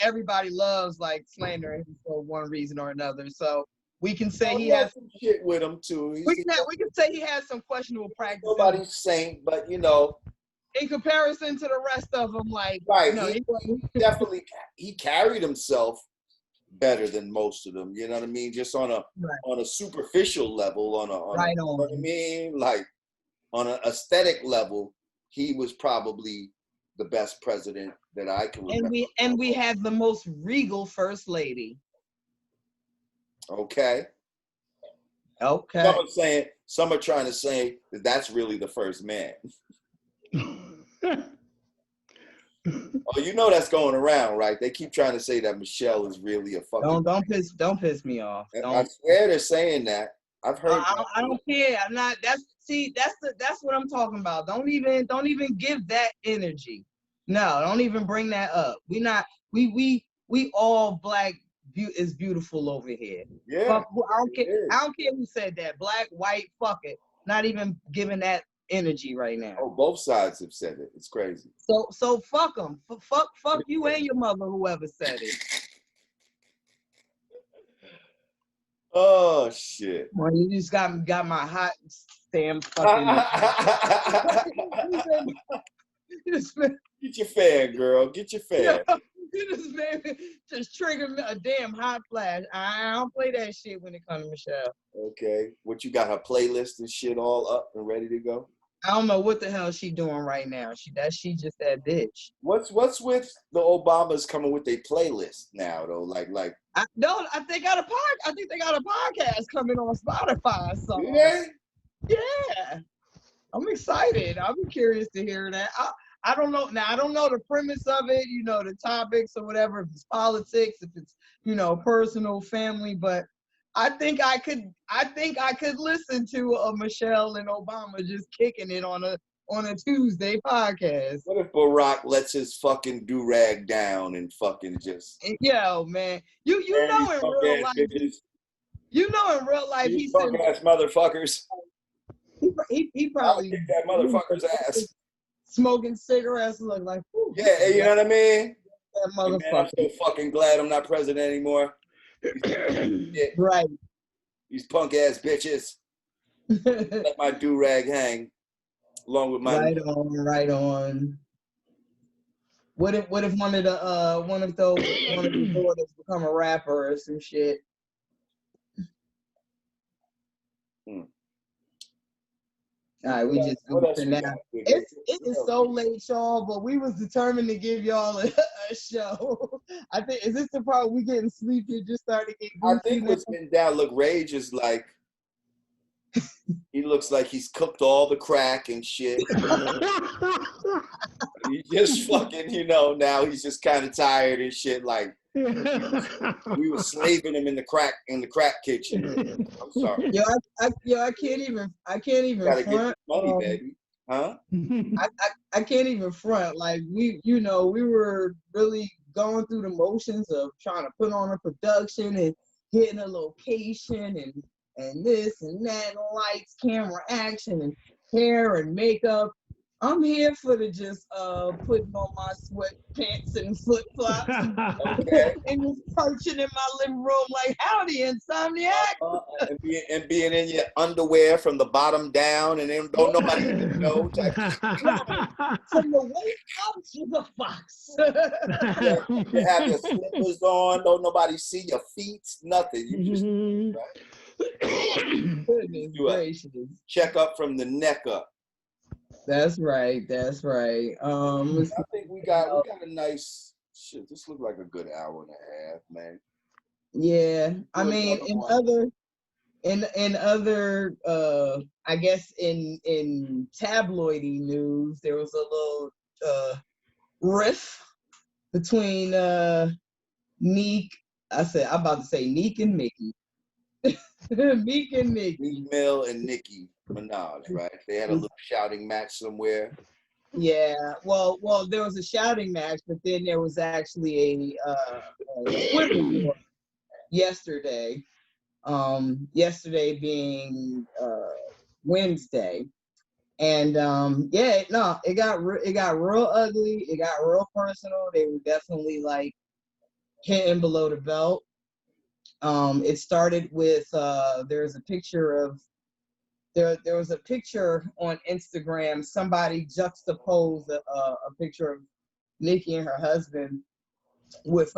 everybody loves like slandering for one reason or another. So we can say he has some shit with him too. We can say he has some questionable practices. Nobody's saint, but you know, in comparison to the rest of them, like, right, you know, he definitely he carried himself better than most of them. You know what I mean? Just on a superficial level, on you know what I mean? Like on an aesthetic level, he was probably the best president that I can remember. And we had the most regal first lady. Okay. Some are trying to say that that's really the first man. Oh, you know that's going around, right? They keep trying to say that Michelle is really a fucking. Don't piss me off. I swear they're saying that. I've heard. I don't care. I'm not. That's what I'm talking about. Don't even give that energy. No, don't even bring that up. We all black is beautiful over here. Yeah. Fuck, I don't care who said that. Black, white, fuck it. Not even giving that energy right now. Oh, both sides have said it. It's crazy. So fuck them. Fuck you and your mother, whoever said it. Oh shit. Well, you just got my hot damn fucking. Get your fan, girl. Get your fan. You just made me just trigger a damn hot flash. I don't play that shit when it comes to Michelle. Okay. What, you got her playlist and shit all up and ready to go? I don't know what the hell she doing right now. She just that bitch. What's with the Obamas coming with their playlist now though? Like I think they got a podcast coming on Spotify. So yeah. I'm excited. I'm curious to hear that. I don't know. Now I don't know the premise of it, the topics or whatever, if it's politics, if it's, personal, family, but I think I could listen to a Michelle and Obama just kicking it on a Tuesday podcast. What if Barack lets his fucking do-rag down and fucking just... Yo, man. You know in real life... Bitches. You know in real life he's punk-ass motherfuckers. He probably... kick that motherfucker's ass. Smoking cigarettes, look like... Yeah, you know what I mean? That motherfucker. Man, I'm so fucking glad I'm not president anymore. Right. These punk-ass bitches. Let my do-rag hang. Along with my right on. What if one of the daughters become a rapper or some shit? All right, we just now. It is so late, y'all, but we was determined to give y'all a show. I think is this the part we getting sleepy? Just started getting. I think what's been down. Look, Rage is like. He looks like he's cooked all the crack and shit. He just fucking, now he's just kind of tired and shit. Like we were slaving him in the crack kitchen. I'm sorry. I can't even Gotta front. get money, baby. Huh? I can't even front. Like we were really going through the motions of trying to put on a production and getting a location and this and that, and lights, camera, action, and hair and makeup. I'm here for the just putting on my sweatpants and flip flops and just perching in my living room like, howdy, insomniac. And being in your underwear from the bottom down, and then don't nobody even know. From the waist up to the fox. You have your slippers on, don't nobody see your feet, nothing. You just Goodness gracious. Check up from the neck up. That's right. I think we got a nice shit. This looked like a good hour and a half, man. Yeah, I mean, in other, I guess in tabloidy news, there was a little riff between Meek. I'm about to say Meek and Mickey. Meek and Nicki. Meek Mill and Nicki Minaj, right? They had a little shouting match somewhere. Yeah, well, there was a shouting match, but then there was actually a Twitter war yesterday. Yesterday being Wednesday, and it got real ugly. It got real personal. They were definitely like hitting below the belt. It started with there was a picture on Instagram. Somebody juxtaposed a picture of Nicki and her husband with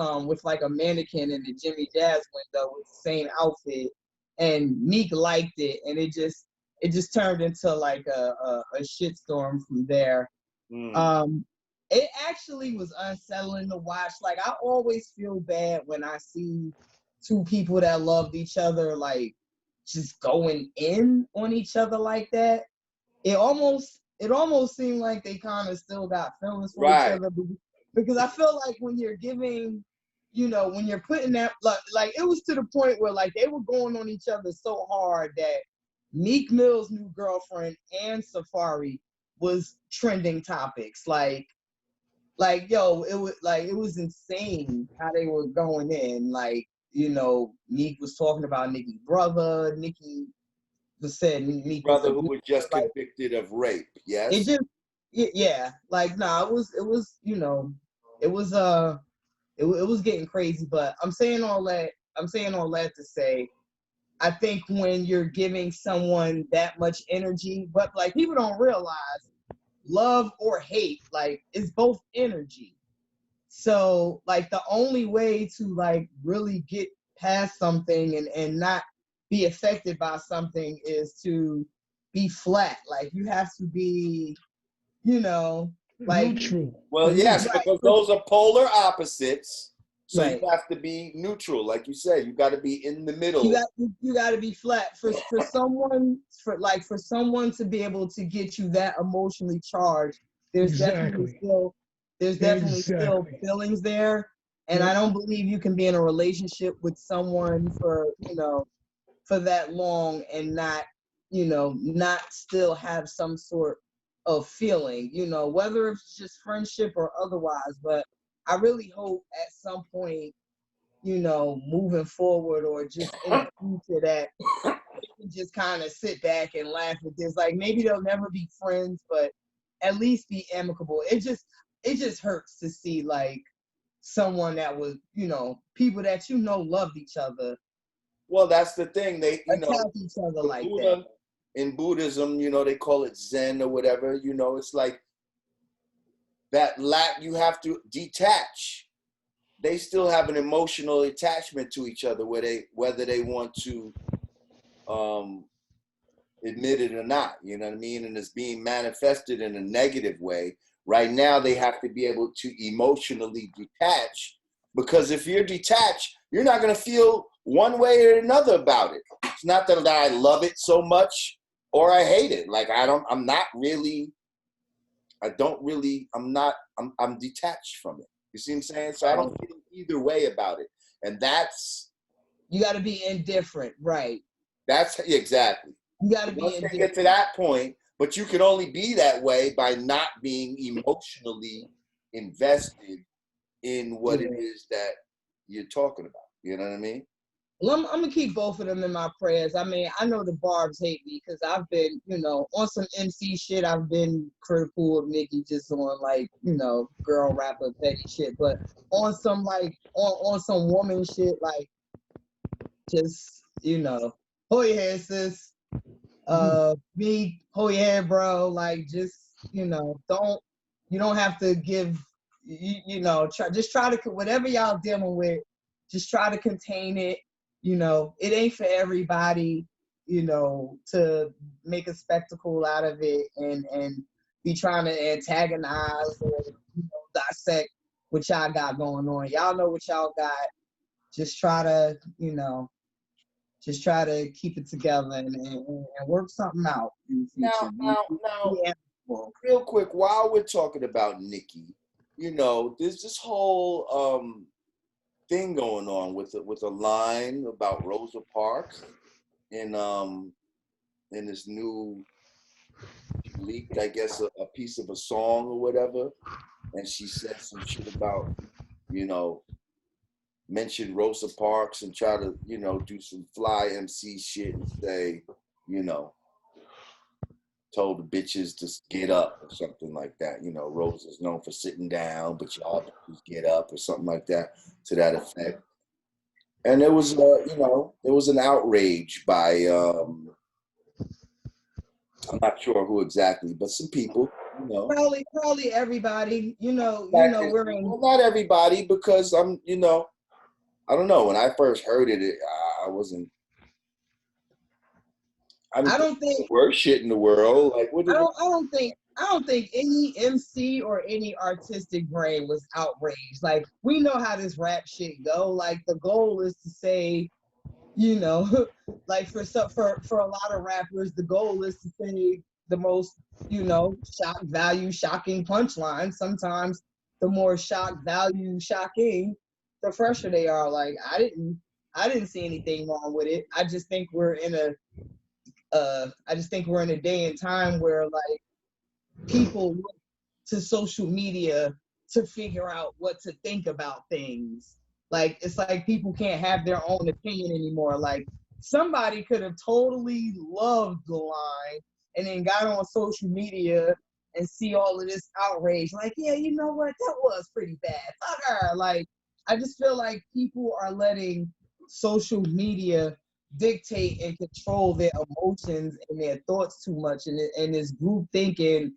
like a mannequin in the Jimmy Jazz window with the same outfit, and Meek liked it, and it just turned into like a shitstorm from there. It actually was unsettling to watch. Like, I always feel bad when I see two people that loved each other like just going in on each other like that. It almost seemed like they kind of still got feelings for each other, because I feel like when you're giving, when you're putting that, like it was to the point where like they were going on each other so hard that Meek Mill's new girlfriend and Safari was trending topics. Like Like, yo, it was insane how they were going in. Like, you know, Meek was talking about Nicki's brother. Nicki was saying Meek was Brother who was just like, convicted of rape. Yes. it just, yeah, like, nah, it was, you know, it was it was getting crazy. But I'm saying all that to say, I think when you're giving someone that much energy, but like people don't realize love or hate, like, it's both energy. So like the only way to like really get past something and not be affected by something is to be flat. Like you have to be, you know, like Neutral. Well, yes, right, because those are polar opposites. So right. you have to be neutral, like you said. You got to be in the middle. You got to be flat for someone to be able to get you that emotionally charged. There's Exactly. definitely still feelings there, and Yep. I don't believe you can be in a relationship with someone for, you know, for that long and not, you know, not still have some sort of feeling, you know, whether it's just friendship or otherwise. But I really hope at some point, you know, moving forward or just in the future that they can just kind of sit back and laugh at this. Like maybe they'll never be friends, but at least be amicable. It just hurts to see like someone that was, you know, people that you know loved each other Well, that's the thing. They, you know, attack each other like Buddha, that. in Buddhism, you know, they call it Zen or whatever. You know, it's like that you have to detach. They still have an emotional attachment to each other, whether they want to admit it or not. You know what I mean? And it's being manifested in a negative way. Right now, they have to be able to emotionally detach, because if you're detached, you're not going to feel one way or another about it. It's not that I love it so much or I hate it. Like I'm detached from it. You see what I'm saying? So I don't feel either way about it. And You got to be indifferent, right? That's exactly. You got to be Once indifferent. they get to that point, but you can only be that way by not being emotionally invested in what it is that you're talking about. You know what I mean? Well, I'm gonna keep both of them in my prayers. I mean, I know the Barbs hate me because I've been, you know, on some MC shit. I've been critical of Nicki just on like, you know, girl rapper petty shit, but on some like on some woman shit, like just, you know, hold your head, sis. Me, hold your head, bro. Like just, you know, you don't have to give, you know, try to whatever y'all dealing with, just try to contain it. You know, it ain't for everybody, you know, to make a spectacle out of it and be trying to antagonize or, you know, dissect what y'all got going on. Y'all know what y'all got. Just try to, you know, just try to keep it together and work something out in the future. Now, real quick, while we're talking about Nicki, you know, there's this whole thing going on with a line about Rosa Parks in this new, she leaked, I guess, a piece of a song or whatever, and she said some shit about, you know, mention Rosa Parks and try to, you know, do some fly MC shit and say, you know, told the bitches to get up or something like that. You know, Rosa's known for sitting down, but y'all bitches get up or something like that, to that effect. And there was, you know, there was an outrage by, I'm not sure who exactly, but some people, you know. Probably everybody, you know, we're in. Well, not everybody, because you know, I don't know. When I first heard it, I wasn't. I don't think the worst shit in the world. Like, what? I don't think any MC or any artistic brain was outraged. Like, we know how this rap shit go. Like, the goal is to say, you know, like for a lot of rappers, the goal is to say the most, you know, shock value, shocking punchline. Sometimes the more shock value, shocking, the fresher they are. Like, I didn't see anything wrong with it. I just think we're in a day and time where like people look to social media to figure out what to think about things. Like, it's like people can't have their own opinion anymore. Like, somebody could have totally loved the line and then got on social media and see all of this outrage. Like, yeah, you know what? That was pretty bad. Fuck her. Like, I just feel like people are letting social media dictate and control their emotions and their thoughts too much. And this group thinking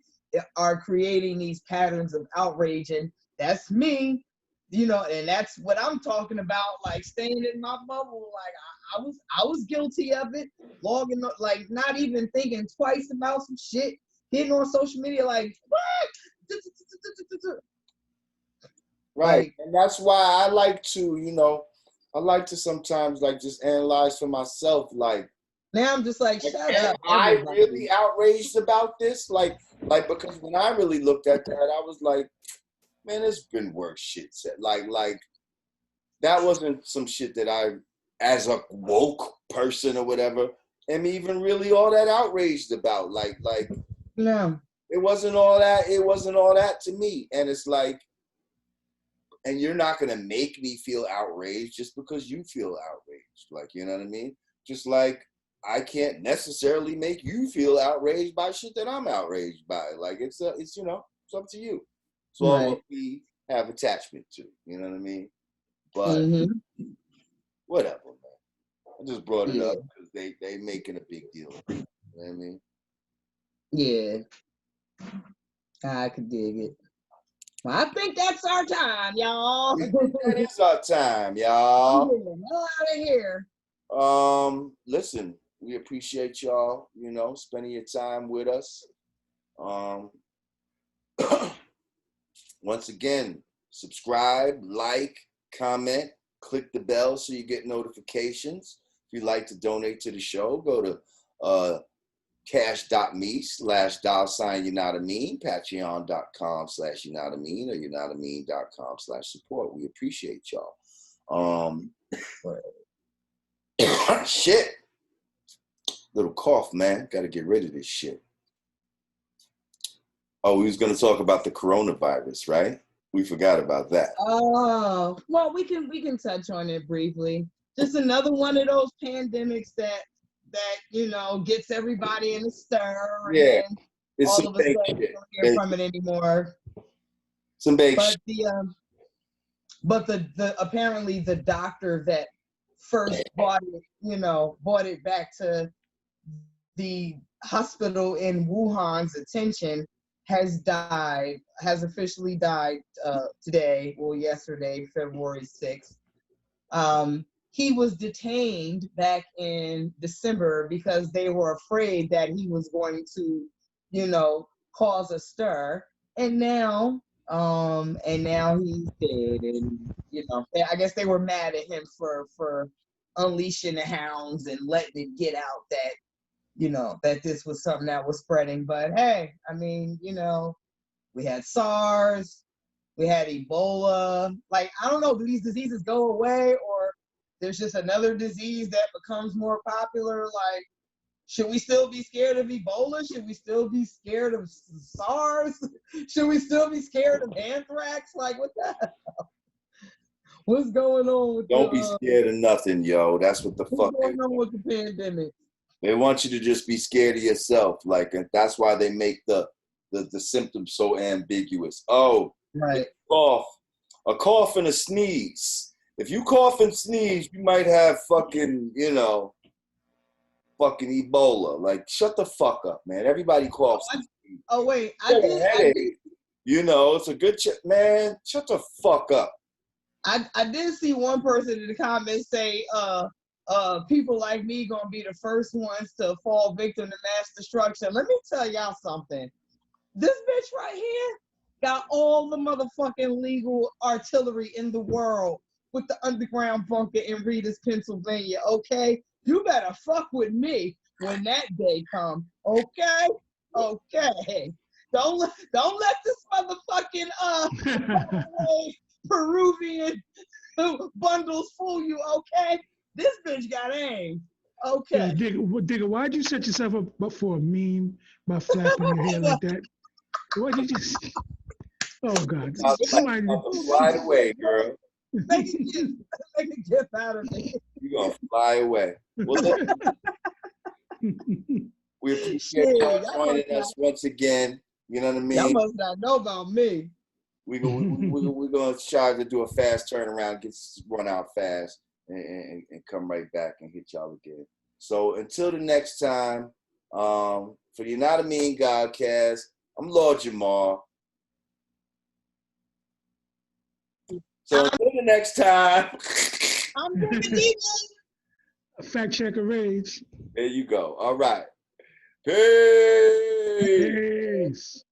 are creating these patterns of outrage. And that's me. You know, and that's what I'm talking about, like staying in my bubble. Like I was guilty of it, logging up, like not even thinking twice about some shit, getting on social media like, what? Right. Like, and that's why I like to sometimes like just analyze for myself, like now I'm just like, shut up. Am I everybody. really outraged about this? Like because when I really looked at that, I was like, man, there's been worse shit said. Like that wasn't some shit that I, as a woke person or whatever, am even really all that outraged about. Like No. it wasn't all that. It wasn't all that to me. And it's like, and you're not gonna make me feel outraged just because you feel outraged. Like, you know what I mean? Just like I can't necessarily make you feel outraged by shit that I'm outraged by. Like it's up to you. It's all what we have attachment to. You know what I mean? But whatever, man. I just brought it up because they making a big deal. You know what I mean? Yeah. I could dig it. Well, I think that's our time, y'all. That is our time, y'all. Hell out of here. Listen, we appreciate y'all, spending your time with us. Once again, subscribe, like, comment, click the bell so you get notifications. If you'd like to donate to the show, go to cash.me/$Yanadameen, patreon.com/Yanadameen, or Yanadameen.com/support. We appreciate y'all. Shit. Little cough, man. Got to get rid of this shit. Oh, we was going to talk about the coronavirus, right? We forgot about that. Oh, well, we can touch on it briefly. Just another one of those pandemics that gets everybody in a stir. Yeah, and it's all of a sudden you don't hear from it anymore. Some big shit. But the apparently the doctor that first brought it back to the hospital in Wuhan's attention has officially died today, yesterday, February 6th. He was detained back in December because they were afraid that he was going to, cause a stir. And now he's dead. And, I guess they were mad at him for unleashing the hounds and letting it get out that, that this was something that was spreading. But hey, I mean, we had SARS, we had Ebola. Like, I don't know, do these diseases go away, or there's just another disease that becomes more popular? Like, should we still be scared of Ebola? Should we still be scared of SARS? Should we still be scared of anthrax? Like, what the hell? What's going on with Don't be scared of nothing, yo. That's what the fuck. What's going on with the pandemic? They want you to just be scared of yourself. Like, and that's why they make the symptoms so ambiguous. Oh, right. A cough and a sneeze. If you cough and sneeze, you might have fucking Ebola. Like, shut the fuck up, man. Everybody coughs. Wait, I did. It's a good man. Shut the fuck up. I did see one person in the comments say, people like me gonna be the first ones to fall victim to mass destruction. Let me tell y'all something. This bitch right here got all the motherfucking legal artillery in the world with the underground bunker in Reedus, Pennsylvania. Okay, you better fuck with me when that day comes. Okay. Don't let this motherfucking Peruvian bundles fool you. Okay, this bitch got aim. Okay. Yeah, Digga, why'd you set yourself up for a meme by flapping your hair like that? Why'd you just? Oh God! Somebody fly away, girl. Make it get out of me. You're gonna fly away. Well, look, we appreciate y'all joining us once again. You know what I mean? Y'all must not know about me. We're gonna try to do a fast turnaround, get run out fast, and come right back and hit y'all again. So until the next time, for the Yanadameen Godcast, I'm Lord Jamar. So until the next time, I'm Bernie A fact checker rage. There you go. All right. Peace. Peace.